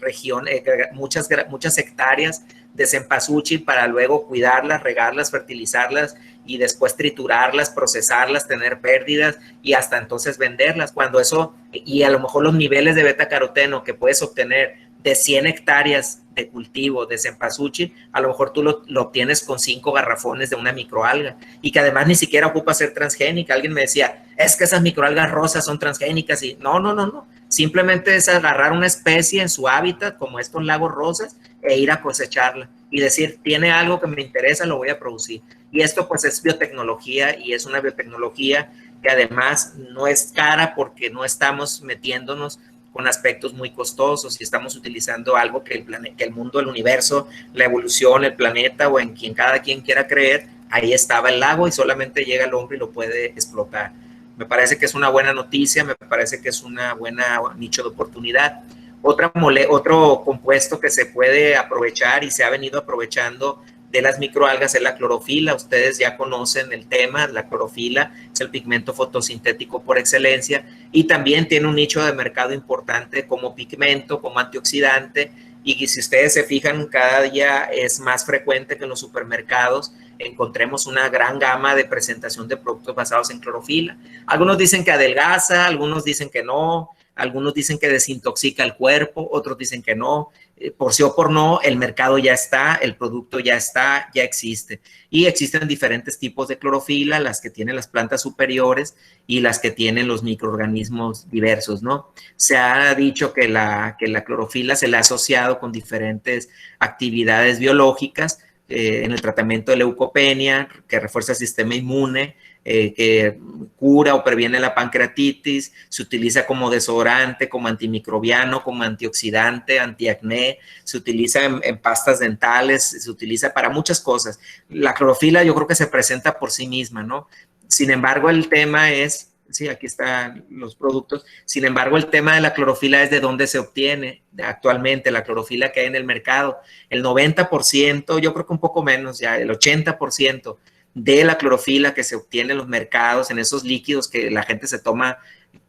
regiones, muchas hectáreas de cempasúchil para luego cuidarlas, regarlas, fertilizarlas y después triturarlas, procesarlas, tener pérdidas y hasta entonces venderlas. Cuando eso, y a lo mejor los niveles de beta-caroteno que puedes obtener de 100 hectáreas de cultivo de cempasúchil, a lo mejor tú lo obtienes con 5 garrafones de una microalga, y que además ni siquiera ocupa ser transgénica. Alguien me decía, es que esas microalgas rosas son transgénicas, y no. Simplemente es agarrar una especie en su hábitat, como estos lagos rosas, e ir a cosecharla y decir, tiene algo que me interesa, lo voy a producir. Y esto pues es biotecnología, y es una biotecnología que además no es cara, porque no estamos metiéndonos con aspectos muy costosos y estamos utilizando algo que el mundo, el universo, la evolución, el planeta, o en quien cada quien quiera creer, ahí estaba el lago y solamente llega el hombre y lo puede explotar. Me parece que es una buena noticia, me parece que es una buena nicho de oportunidad. Otro compuesto que se puede aprovechar y se ha venido aprovechando de las microalgas es la clorofila. Ustedes ya conocen el tema, la clorofila es el pigmento fotosintético por excelencia, y también tiene un nicho de mercado importante como pigmento, como antioxidante, y si ustedes se fijan, cada día es más frecuente que en los supermercados encontremos una gran gama de presentación de productos basados en clorofila. Algunos dicen que adelgaza, algunos dicen que no, algunos dicen que desintoxica el cuerpo, otros dicen que no, por sí o por no, el mercado ya está, el producto ya está, ya existe. Y existen diferentes tipos de clorofila, las que tienen las plantas superiores y las que tienen los microorganismos diversos, ¿no? Se ha dicho que la clorofila se le ha asociado con diferentes actividades biológicas, en el tratamiento de leucopenia, que refuerza el sistema inmune, que cura o previene la pancreatitis, se utiliza como desodorante, como antimicrobiano, como antioxidante, antiacné, se utiliza en pastas dentales, se utiliza para muchas cosas. La clorofila yo creo que se presenta por sí misma, ¿no? Sin embargo, el tema es, sí, aquí están los productos, sin embargo, el tema de la clorofila es de dónde se obtiene actualmente la clorofila que hay en el mercado. El 90%, yo creo que un poco menos ya, el 80% de la clorofila que se obtiene en los mercados, en esos líquidos que la gente se toma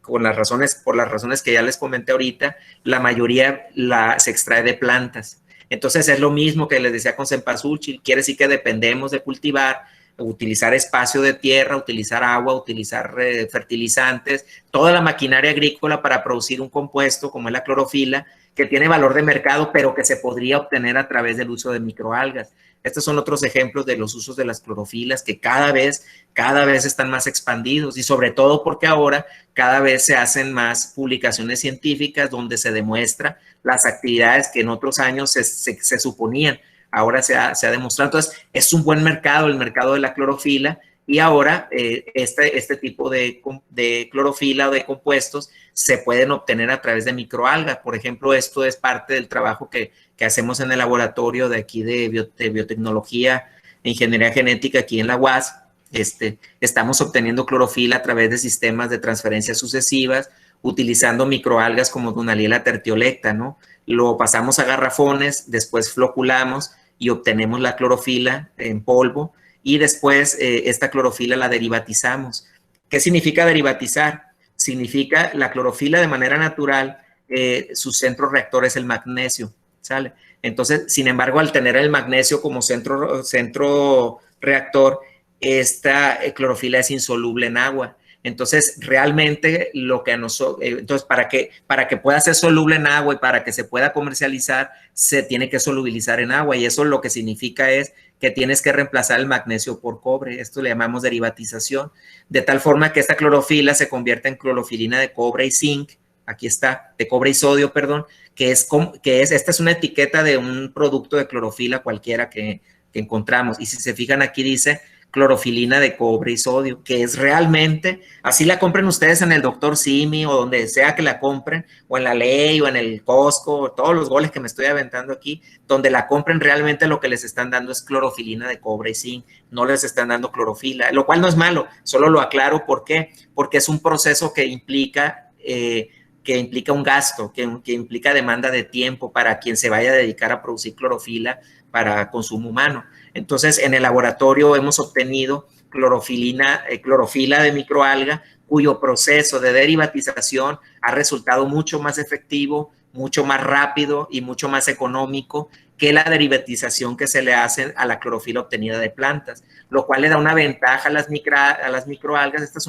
por las razones que ya les comenté ahorita, la mayoría se extrae de plantas. Entonces es lo mismo que les decía con cempasúchil, quiere decir que dependemos de cultivar, utilizar espacio de tierra, utilizar agua, utilizar fertilizantes, toda la maquinaria agrícola para producir un compuesto como es la clorofila, que tiene valor de mercado, pero que se podría obtener a través del uso de microalgas. Estos son otros ejemplos de los usos de las clorofilas que cada vez están más expandidos y sobre todo porque ahora cada vez se hacen más publicaciones científicas donde se demuestra las actividades que en otros años se suponían. Ahora se ha demostrado. Entonces, es un buen mercado, el mercado de la clorofila, y ahora este tipo de clorofila o de compuestos se pueden obtener a través de microalgas. Por ejemplo, esto es parte del trabajo que hacemos en el laboratorio de aquí de biotecnología e ingeniería genética aquí en la UAS. Estamos obteniendo clorofila a través de sistemas de transferencias sucesivas, utilizando microalgas como Dunaliella tertiolecta, ¿no? Lo pasamos a garrafones, después floculamos y obtenemos la clorofila en polvo y después esta clorofila la derivatizamos. ¿Qué significa derivatizar? Significa la clorofila de manera natural, su centro reactor es el magnesio, ¿sale? Entonces, sin embargo, al tener el magnesio como centro reactor, esta clorofila es insoluble en agua. Entonces, realmente lo que a nosotros, entonces, para que pueda ser soluble en agua y para que se pueda comercializar, se tiene que solubilizar en agua y eso lo que significa es que tienes que reemplazar el magnesio por cobre. Esto le llamamos derivatización, de tal forma que esta clorofila se convierte en clorofilina de cobre y zinc. Aquí está, de cobre y sodio, perdón, esta es una etiqueta de un producto de clorofila cualquiera que encontramos. Y si se fijan aquí dice clorofilina de cobre y sodio, que es realmente, así la compren ustedes en el Dr. Simi o donde sea que la compren, o en la Ley o en el Costco, todos los goles que me estoy aventando aquí, donde la compren realmente lo que les están dando es clorofilina de cobre y zinc, no les están dando clorofila, lo cual no es malo, solo lo aclaro. ¿Por qué? Porque es un proceso que implica un gasto, que implica demanda de tiempo para quien se vaya a dedicar a producir clorofila para consumo humano. Entonces, en el laboratorio hemos obtenido clorofila de microalga, cuyo proceso de derivatización ha resultado mucho más efectivo, mucho más rápido y mucho más económico que la derivatización que se le hace a la clorofila obtenida de plantas, lo cual le da una ventaja a las microalgas. Esta es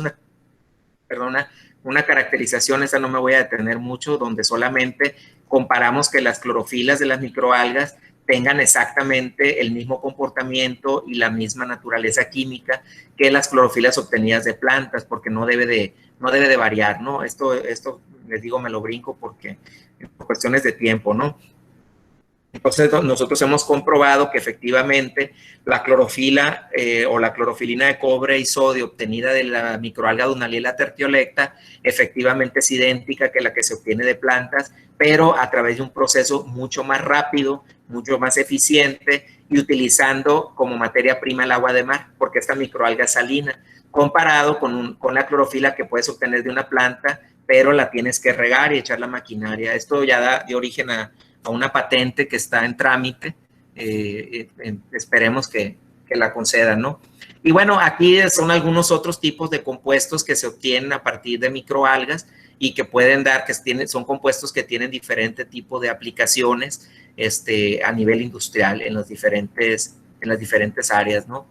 una caracterización, esta no me voy a detener mucho, donde solamente comparamos que las clorofilas de las microalgas tengan exactamente el mismo comportamiento y la misma naturaleza química que las clorofilas obtenidas de plantas, porque no debe de variar, ¿no? Esto les digo, me lo brinco porque por cuestiones de tiempo, ¿no? Entonces, nosotros hemos comprobado que efectivamente la clorofila o la clorofilina de cobre y sodio obtenida de la microalga Dunaliella tertiolecta efectivamente es idéntica que la que se obtiene de plantas, pero a través de un proceso mucho más rápido, mucho más eficiente y utilizando como materia prima el agua de mar, porque esta microalga es salina, comparado con la clorofila que puedes obtener de una planta, pero la tienes que regar y echar la maquinaria. Esto ya da de origen a una patente que está en trámite, esperemos que la concedan, ¿no? Y bueno, aquí son algunos otros tipos de compuestos que se obtienen a partir de microalgas y que pueden dar, son compuestos que tienen diferente tipo de aplicaciones a nivel industrial en las diferentes áreas, ¿no?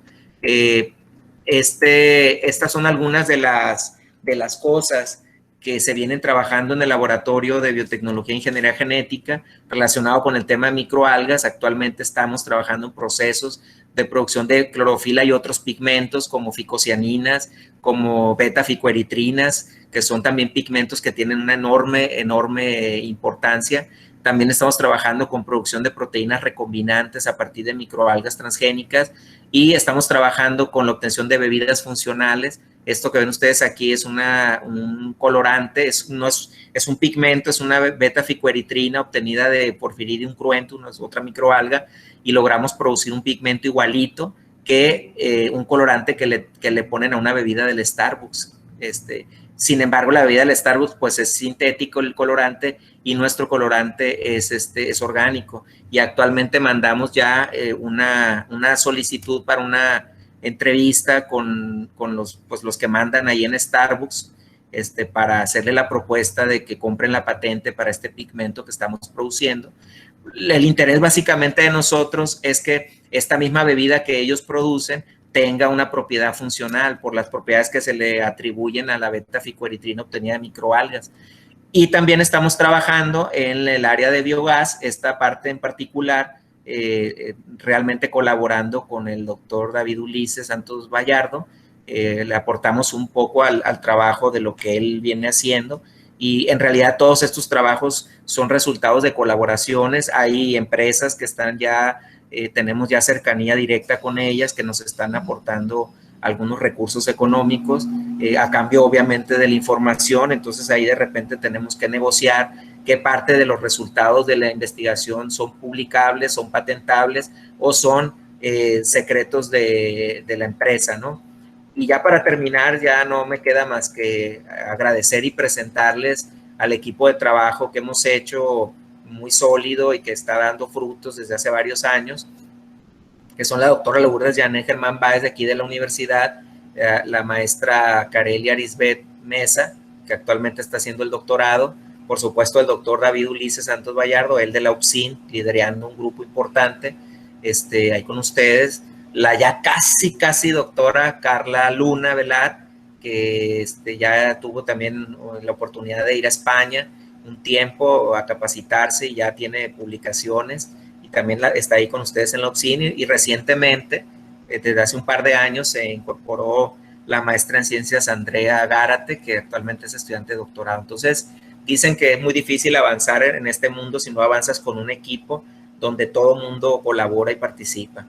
Estas son algunas de las cosas que se vienen trabajando en el Laboratorio de Biotecnología e Ingeniería Genética relacionado con el tema de microalgas. Actualmente estamos trabajando en procesos de producción de clorofila y otros pigmentos como ficocianinas, como beta-ficoeritrinas, que son también pigmentos que tienen una enorme importancia. También estamos trabajando con producción de proteínas recombinantes a partir de microalgas transgénicas y estamos trabajando con la obtención de bebidas funcionales. Esto que ven ustedes aquí es un colorante, es un pigmento, es una beta-ficoeritrina obtenida de Porphyridium cruentum, otra microalga, y logramos producir un pigmento igualito que un colorante que le ponen a una bebida del Starbucks. Sin embargo, la bebida del Starbucks pues es sintético el colorante y nuestro colorante es orgánico. Y actualmente mandamos ya una solicitud para una entrevista con los que mandan ahí en Starbucks para hacerle la propuesta de que compren la patente para este pigmento que estamos produciendo. El interés básicamente de nosotros es que esta misma bebida que ellos producen tenga una propiedad funcional por las propiedades que se le atribuyen a la beta-ficoeritrina obtenida de microalgas. Y también estamos trabajando en el área de biogás, esta parte en particular, realmente colaborando con el doctor David Ulises Santos Vallardo. Le aportamos un poco al trabajo de lo que él viene haciendo y en realidad todos estos trabajos son resultados de colaboraciones. Hay empresas que están ya, tenemos ya cercanía directa con ellas, que nos están aportando algunos recursos económicos a cambio obviamente de la información. Entonces ahí de repente tenemos que negociar qué parte de los resultados de la investigación son publicables, son patentables o son secretos de la empresa, ¿no? Y ya para terminar, ya no me queda más que agradecer y presentarles al equipo de trabajo que hemos hecho muy sólido y que está dando frutos desde hace varios años, que son la doctora Lourdes Janet Germán Báez de aquí de la universidad, la maestra Carelia Arisbet Mesa, que actualmente está haciendo el doctorado, por supuesto el doctor David Ulises Santos Vallardo, él de la UPSIN, liderando un grupo importante, ahí con ustedes, la ya casi doctora Carla Luna Velar, que ya tuvo también la oportunidad de ir a España un tiempo a capacitarse y ya tiene publicaciones, y también está ahí con ustedes en la UPSIN, y recientemente, desde hace un par de años, se incorporó la maestra en ciencias Andrea Gárate, que actualmente es estudiante de doctorado. Entonces, dicen que es muy difícil avanzar en este mundo si no avanzas con un equipo donde todo el mundo colabora y participa.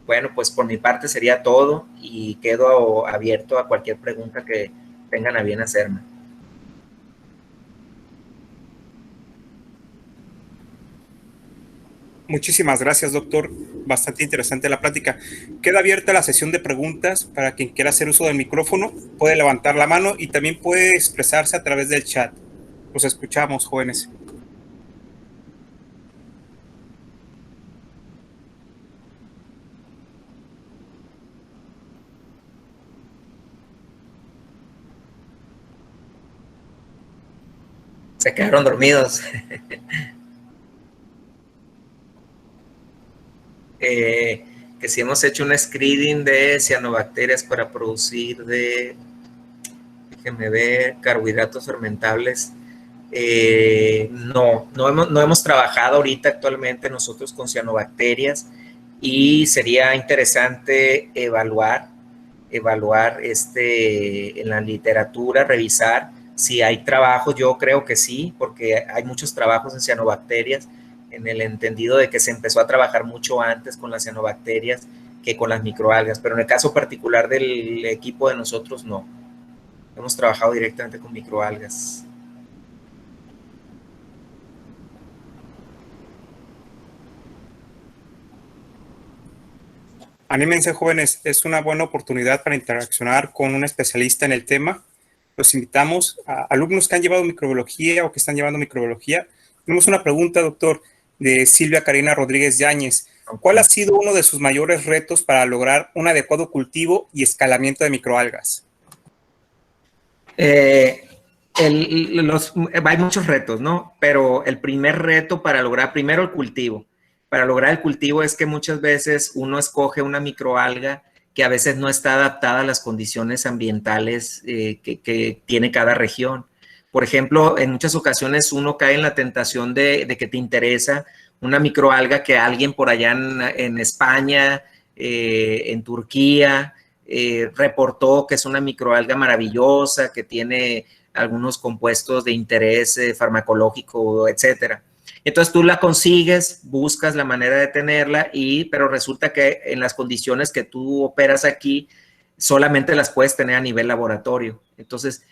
Bueno, pues por mi parte sería todo y quedo abierto a cualquier pregunta que tengan a bien hacerme. Muchísimas gracias, doctor. Bastante interesante la plática. Queda abierta la sesión de preguntas para quien quiera hacer uso del micrófono. Puede levantar la mano y también puede expresarse a través del chat. Los escuchamos, jóvenes. Se quedaron dormidos. Que si hemos hecho un screening de cianobacterias para producir déjenme ver, carbohidratos fermentables. No hemos trabajado ahorita actualmente nosotros con cianobacterias y sería interesante evaluar en la literatura, revisar si hay trabajos. Yo creo que sí, porque hay muchos trabajos en cianobacterias, en el entendido de que se empezó a trabajar mucho antes con las cianobacterias que con las microalgas, pero en el caso particular del equipo de nosotros no. Hemos trabajado directamente con microalgas. Anímense, jóvenes, es una buena oportunidad para interaccionar con un especialista en el tema. Los invitamos a alumnos que han llevado microbiología o que están llevando microbiología. Tenemos una pregunta, doctor, de Silvia Karina Rodríguez Yáñez. ¿Cuál ha sido uno de sus mayores retos para lograr un adecuado cultivo y escalamiento de microalgas? Hay muchos retos, ¿no? Pero el primer reto para lograr, primero el cultivo. Para lograr el cultivo es que muchas veces uno escoge una microalga que a veces no está adaptada a las condiciones ambientales que tiene cada región. Por ejemplo, en muchas ocasiones uno cae en la tentación de que te interesa una microalga que alguien por allá en España, en Turquía, reportó que es una microalga maravillosa, que tiene algunos compuestos de interés farmacológico, etcétera. Entonces tú la consigues, buscas la manera de tenerla, pero resulta que en las condiciones que tú operas aquí, solamente las puedes tener a nivel laboratorio. Entonces,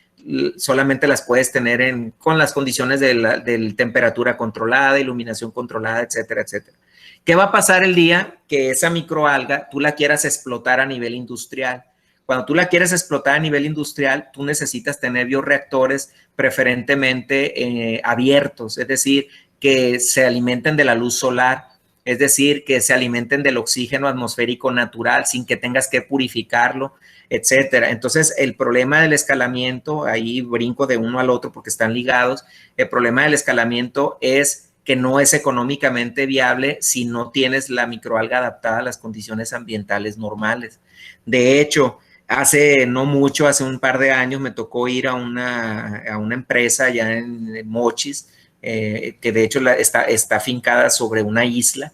solamente las puedes tener con las condiciones de temperatura controlada, iluminación controlada, etcétera, etcétera. ¿Qué va a pasar el día que esa microalga tú la quieras explotar a nivel industrial? Cuando tú la quieres explotar a nivel industrial, tú necesitas tener bioreactores preferentemente abiertos, es decir, que se alimenten de la luz solar, es decir, que se alimenten del oxígeno atmosférico natural sin que tengas que purificarlo, etcétera. Entonces, el problema del escalamiento, ahí brinco de uno al otro porque están ligados, el problema del escalamiento es que no es económicamente viable si no tienes la microalga adaptada a las condiciones ambientales normales. De hecho, hace no mucho, hace un par de años, me tocó ir a una empresa allá en Mochis, que de hecho está afincada sobre una isla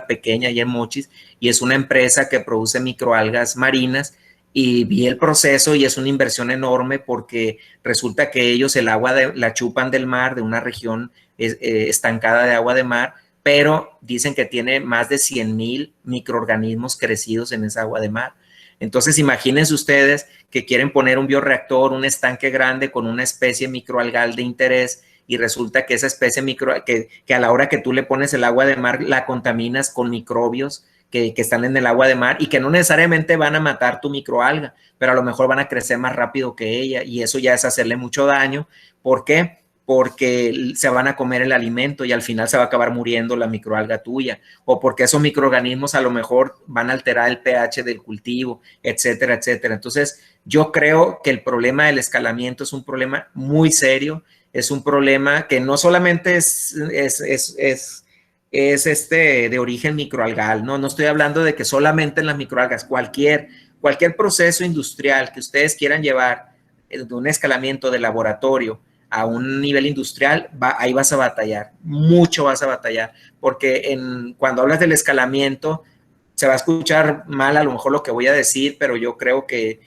pequeña allá en Mochis, y es una empresa que produce microalgas marinas, y vi el proceso y es una inversión enorme porque resulta que ellos el agua la chupan del mar, de una región estancada de agua de mar, pero dicen que tiene más de 100,000 microorganismos crecidos en esa agua de mar. Entonces, imagínense ustedes que quieren poner un bioreactor, un estanque grande con una especie microalgal de interés, y resulta que esa especie que a la hora que tú le pones el agua de mar, la contaminas con microbios que están en el agua de mar y que no necesariamente van a matar tu microalga, pero a lo mejor van a crecer más rápido que ella, y eso ya es hacerle mucho daño. ¿Por qué? Porque se van a comer el alimento y al final se va a acabar muriendo la microalga tuya, o porque esos microorganismos a lo mejor van a alterar el pH del cultivo, etcétera, etcétera. Entonces, yo creo que el problema del escalamiento es un problema muy serio, es un problema que no solamente es de origen microalgal, ¿no? No estoy hablando de que solamente en las microalgas, cualquier proceso industrial que ustedes quieran llevar de un escalamiento de laboratorio a un nivel industrial, ahí vas a batallar, mucho vas a batallar, porque cuando hablas del escalamiento, se va a escuchar mal a lo mejor lo que voy a decir, pero yo creo que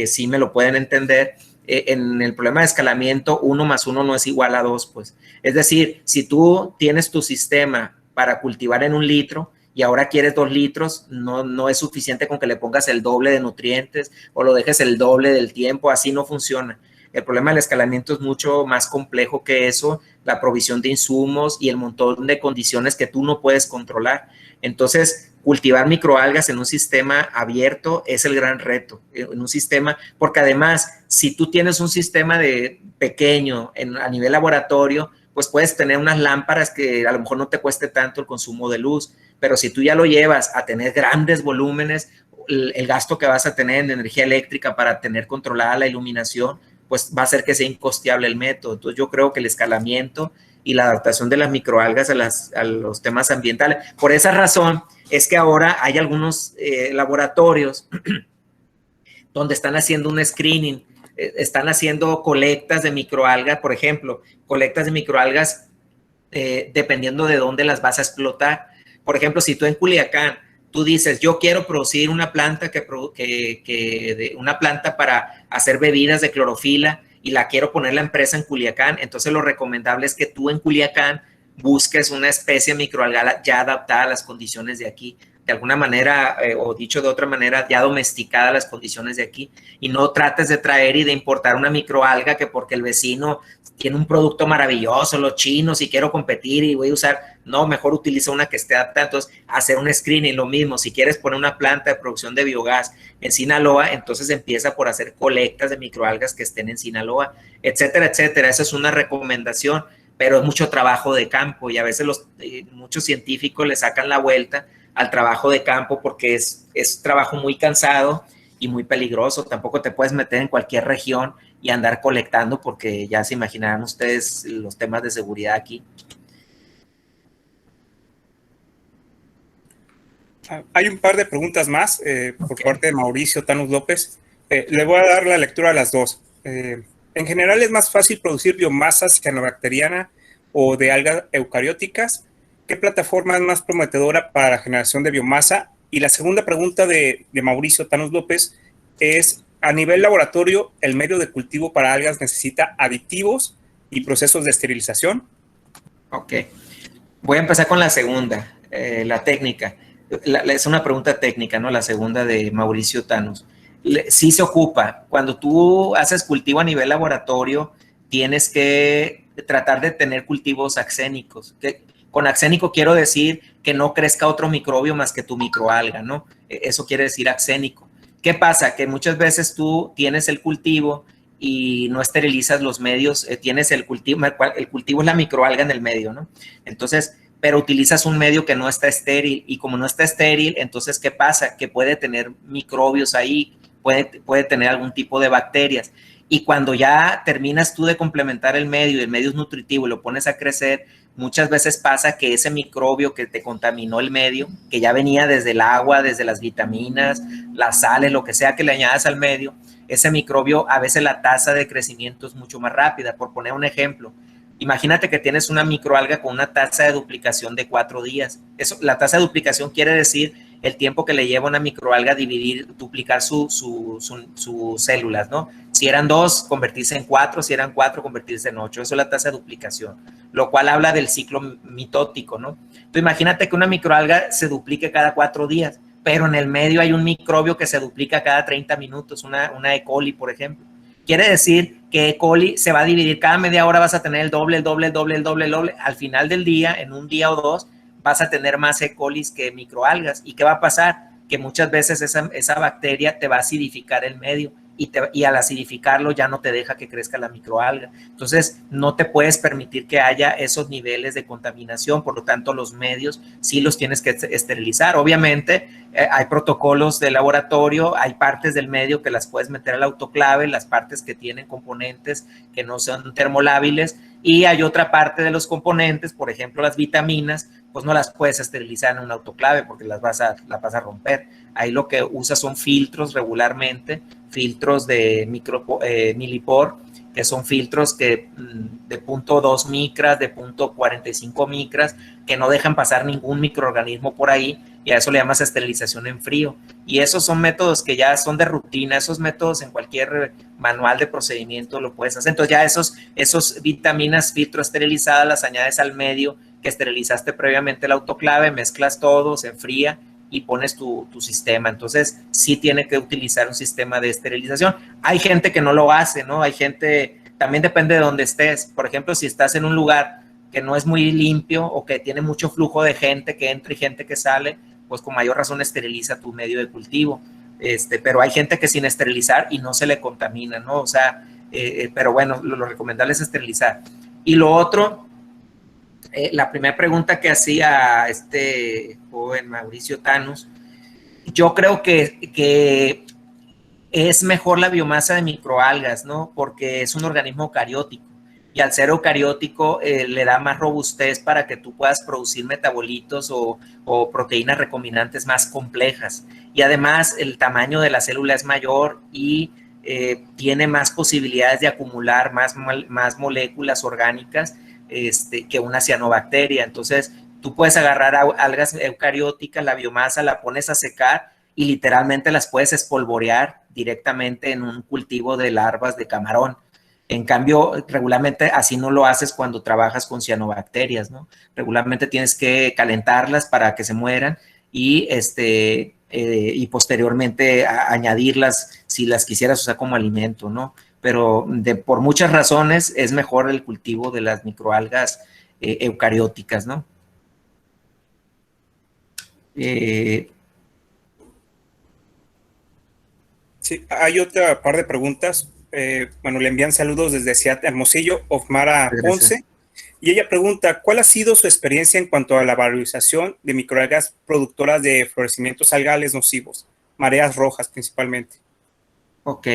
sí me lo pueden entender. En el problema de escalamiento, 1 más 1 no es igual a 2, pues. Es decir, si tú tienes tu sistema para cultivar en 1 litro y ahora quieres 2 litros, no es suficiente con que le pongas el doble de nutrientes o lo dejes el doble del tiempo, así no funciona. El problema del escalamiento es mucho más complejo que eso, la provisión de insumos y el montón de condiciones que tú no puedes controlar. Entonces, cultivar microalgas en un sistema abierto es el gran reto, en un sistema, porque además, si tú tienes un sistema pequeño a nivel laboratorio, pues puedes tener unas lámparas que a lo mejor no te cueste tanto el consumo de luz, pero si tú ya lo llevas a tener grandes volúmenes, el gasto que vas a tener en energía eléctrica para tener controlada la iluminación, pues va a hacer que sea incosteable el método. Entonces yo creo que el escalamiento y la adaptación de las microalgas a los temas ambientales. Por esa razón es que ahora hay algunos laboratorios donde están haciendo un screening, están haciendo colectas de microalgas, por ejemplo, colectas de microalgas dependiendo de dónde las vas a explotar. Por ejemplo, si tú en Culiacán tú dices, yo quiero producir una planta una planta para hacer bebidas de clorofila y la quiero poner la empresa en Culiacán, entonces lo recomendable es que tú en Culiacán busques una especie microalgal ya adaptada a las condiciones de aquí, de alguna manera, o dicho de otra manera, ya domesticada a las condiciones de aquí, y no trates de traer y de importar una microalga que porque el vecino tiene un producto maravilloso, los chinos, y quiero competir y voy a usar, no, mejor utiliza una que esté adaptada. Entonces, hacer un screening, lo mismo, si quieres poner una planta de producción de biogás en Sinaloa, entonces empieza por hacer colectas de microalgas que estén en Sinaloa, etcétera, etcétera. Esa es una recomendación, pero es mucho trabajo de campo y a veces muchos científicos le sacan la vuelta al trabajo de campo porque es trabajo muy cansado y muy peligroso. Tampoco te puedes meter en cualquier región y andar colectando porque ya se imaginarán ustedes los temas de seguridad aquí. Hay un par de preguntas más por parte de Mauricio Tanus López. Le voy a dar la lectura a las dos. En general es más fácil producir biomasa cianobacteriana o de algas eucarióticas. ¿Qué plataforma es más prometedora para la generación de biomasa? Y la segunda pregunta de Mauricio Tanús López es, a nivel laboratorio, ¿el medio de cultivo para algas necesita aditivos y procesos de esterilización? Ok. Voy a empezar con la segunda, la técnica. Es una pregunta técnica, ¿no? La segunda de Mauricio Tanús. Sí se ocupa. Cuando tú haces cultivo a nivel laboratorio, tienes que tratar de tener cultivos axénicos. Con axénico quiero decir que no crezca otro microbio más que tu microalga, ¿no? Eso quiere decir axénico. ¿Qué pasa? Que muchas veces tú tienes el cultivo y no esterilizas los medios, tienes el cultivo es la microalga en el medio, ¿no? Entonces, pero utilizas un medio que no está estéril y como no está estéril, entonces, ¿qué pasa? Que puede tener microbios ahí, puede tener algún tipo de bacterias. Y cuando ya terminas tú de complementar el medio y el medio es nutritivo y lo pones a crecer, muchas veces pasa que ese microbio que te contaminó el medio, que ya venía desde el agua, desde las vitaminas, las sales, lo que sea que le añadas al medio, ese microbio, a veces la tasa de crecimiento es mucho más rápida. Por poner un ejemplo, imagínate que tienes una microalga con una tasa de duplicación de 4 días. La tasa de duplicación quiere decir el tiempo que le lleva a una microalga duplicar sus células, ¿no? Si eran 2, convertirse en 4, si eran 4, convertirse en 8. Eso es la tasa de duplicación, lo cual habla del ciclo mitótico, ¿no? Entonces, imagínate que una microalga se duplique cada 4 días, pero en el medio hay un microbio que se duplica cada 30 minutos, una E. coli, por ejemplo. Quiere decir que E. coli se va a dividir, cada media hora vas a tener el doble. Al final del día, en un día o dos, vas a tener más E. colis que microalgas. ¿Y qué va a pasar? Que muchas veces esa bacteria te va a acidificar el medio y al acidificarlo ya no te deja que crezca la microalga. Entonces, no te puedes permitir que haya esos niveles de contaminación, por lo tanto, los medios sí los tienes que esterilizar. Obviamente, hay protocolos de laboratorio, hay partes del medio que las puedes meter al autoclave, las partes que tienen componentes que no son termolábiles, y hay otra parte de los componentes, por ejemplo, las vitaminas, pues no las puedes esterilizar en un autoclave porque las vas a romper. Ahí lo que usas son filtros regularmente, filtros de milipor, que son filtros que de 0.2 micras, de 0.45 micras, que no dejan pasar ningún microorganismo por ahí, y a eso le llamas esterilización en frío. Y esos son métodos que ya son de rutina, esos métodos en cualquier manual de procedimiento lo puedes hacer. Entonces ya esos vitaminas filtro esterilizadas las añades al medio que esterilizaste previamente el autoclave, mezclas todo, se enfría y pones tu sistema. Entonces, sí tiene que utilizar un sistema de esterilización. Hay gente que no lo hace, ¿no? Hay gente, también depende de dónde estés. Por ejemplo, si estás en un lugar que no es muy limpio o que tiene mucho flujo de gente que entra y gente que sale, pues con mayor razón esteriliza tu medio de cultivo. Pero hay gente que sin esterilizar y no se le contamina, ¿no? O sea, pero bueno, lo recomendable es esterilizar. Y lo otro, la primera pregunta que hacía este joven Mauricio Tanús, yo creo que es mejor la biomasa de microalgas, ¿no? Porque es un organismo eucariótico y al ser eucariótico le da más robustez para que tú puedas producir metabolitos o proteínas recombinantes más complejas. Y además el tamaño de la célula es mayor y tiene más posibilidades de acumular más moléculas orgánicas que una cianobacteria. Entonces, tú puedes agarrar algas eucarióticas, la biomasa, la pones a secar y literalmente las puedes espolvorear directamente en un cultivo de larvas de camarón. En cambio, regularmente así no lo haces cuando trabajas con cianobacterias, ¿no? Regularmente tienes que calentarlas para que se mueran y y posteriormente añadirlas si las quisieras usar como alimento, ¿no? Pero por muchas razones es mejor el cultivo de las microalgas eucarióticas, ¿no? Sí, hay otra par de preguntas. Bueno, le envían saludos desde Seattle, Hermosillo, Ofmara Ponce. Y ella pregunta, ¿cuál ha sido su experiencia en cuanto a la valorización de microalgas productoras de florecimientos algales nocivos, mareas rojas principalmente? Ok.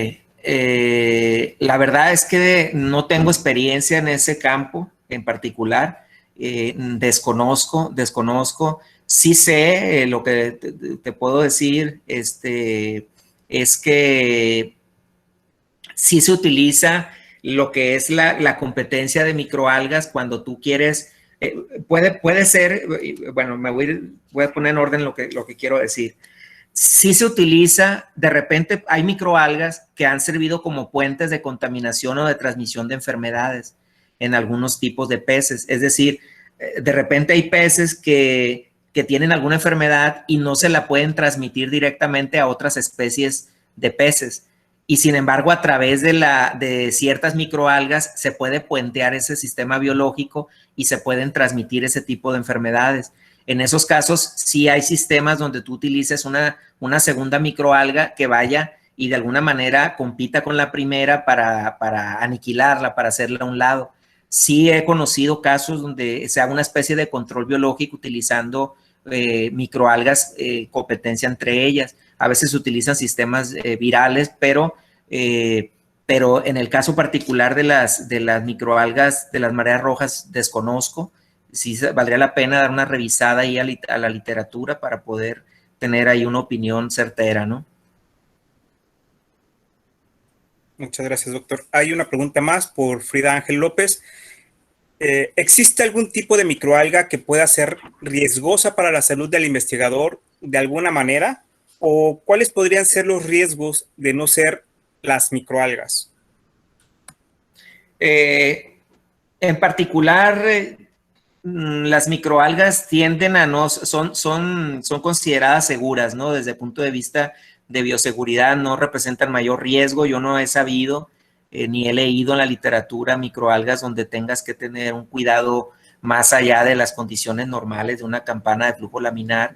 La verdad es que no tengo experiencia en ese campo en particular. Desconozco. Sí sé, lo que te puedo decir es que sí se utiliza lo que es la competencia de microalgas cuando tú quieres, puede ser, bueno, voy a poner en orden lo que quiero decir. Sí se utiliza, de repente hay microalgas que han servido como puentes de contaminación o de transmisión de enfermedades en algunos tipos de peces. Es decir, de repente hay peces que tienen alguna enfermedad y no se la pueden transmitir directamente a otras especies de peces. Y sin embargo, a través de ciertas microalgas se puede puentear ese sistema biológico y se pueden transmitir ese tipo de enfermedades. En esos casos, sí hay sistemas donde tú utilices una segunda microalga que vaya y de alguna manera compita con la primera para aniquilarla, para hacerla a un lado. Sí he conocido casos donde se haga una especie de control biológico utilizando microalgas, competencia entre ellas. A veces se utilizan sistemas virales, pero en el caso particular de las microalgas de las mareas rojas desconozco. Sí valdría la pena dar una revisada ahí a la literatura para poder tener ahí una opinión certera, ¿no? Muchas gracias, doctor. Hay una pregunta más por Frida Ángel López. ¿Existe algún tipo de microalga que pueda ser riesgosa para la salud del investigador de alguna manera? ¿O cuáles podrían ser los riesgos de no ser las microalgas? En particular, las microalgas tienden a no, son consideradas seguras, ¿no? Desde el punto de vista de bioseguridad no representan mayor riesgo. Yo no he sabido ni he leído en la literatura microalgas donde tengas que tener un cuidado más allá de las condiciones normales de una campana de flujo laminar,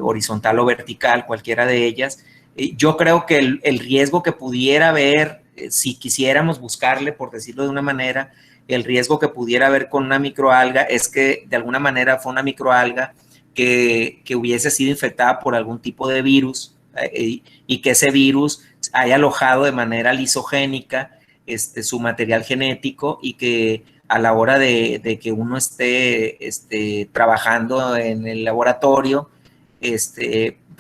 horizontal o vertical, cualquiera de ellas. Yo creo que el riesgo que pudiera haber, si quisiéramos buscarle, por decirlo de una manera, el riesgo que pudiera haber con una microalga es que de alguna manera fue una microalga que hubiese sido infectada por algún tipo de virus y que ese virus haya alojado de manera lisogénica su material genético y que a la hora de que uno esté trabajando en el laboratorio,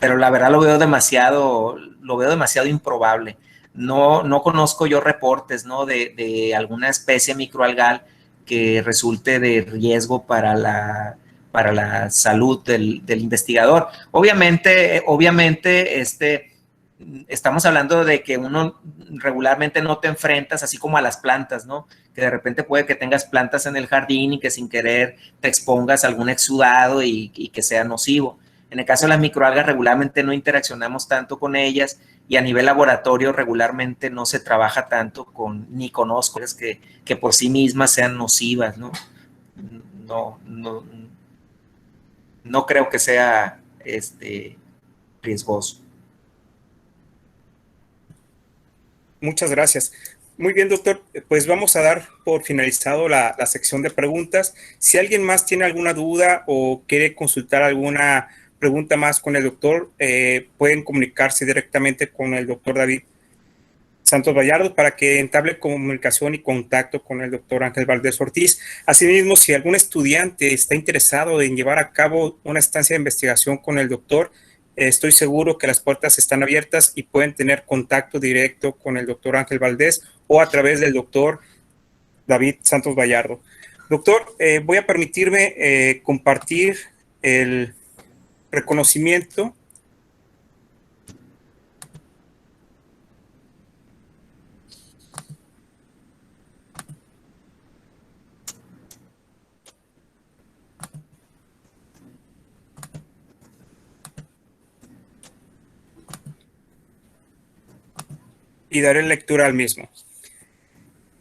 pero la verdad lo veo demasiado improbable. No conozco yo reportes, ¿no? de alguna especie microalgal que resulte de riesgo para la salud del investigador. Obviamente, estamos hablando de que uno regularmente no te enfrentas así como a las plantas, ¿no? Que de repente puede que tengas plantas en el jardín y que sin querer te expongas a algún exudado y que sea nocivo. En el caso de las microalgas, regularmente no interaccionamos tanto con ellas y a nivel laboratorio regularmente no se trabaja tanto ni conozco que por sí mismas sean nocivas, ¿no? No creo que sea riesgoso. Muchas gracias. Muy bien, doctor. Pues vamos a dar por finalizado la sección de preguntas. Si alguien más tiene alguna duda o quiere consultar alguna pregunta más con el doctor, pueden comunicarse directamente con el doctor David Santos Vallardo para que entable comunicación y contacto con el doctor Ángel Valdés Ortiz. Asimismo, si algún estudiante está interesado en llevar a cabo una estancia de investigación con el doctor, estoy seguro que las puertas están abiertas y pueden tener contacto directo con el doctor Ángel Valdés o a través del doctor David Santos Vallardo. Doctor, voy a permitirme compartir el reconocimiento y daré lectura al mismo.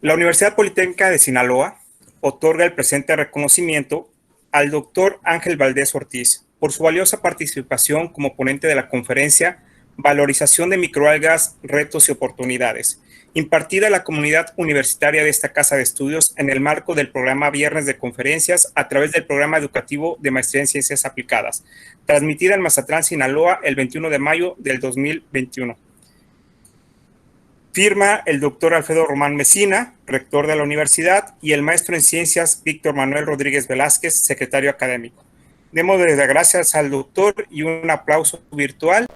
La Universidad Politécnica de Sinaloa otorga el presente reconocimiento al doctor Ángel Valdés Ortiz por su valiosa participación como ponente de la conferencia Valorización de microalgas, retos y oportunidades, impartida a la comunidad universitaria de esta casa de estudios en el marco del programa Viernes de Conferencias a través del programa educativo de Maestría en Ciencias Aplicadas, transmitida en Mazatlán, Sinaloa, el 21 de mayo del 2021. Firma el doctor Alfredo Román Mesina, rector de la universidad, y el maestro en ciencias Víctor Manuel Rodríguez Velázquez, secretario académico. Demos las gracias al doctor y un aplauso virtual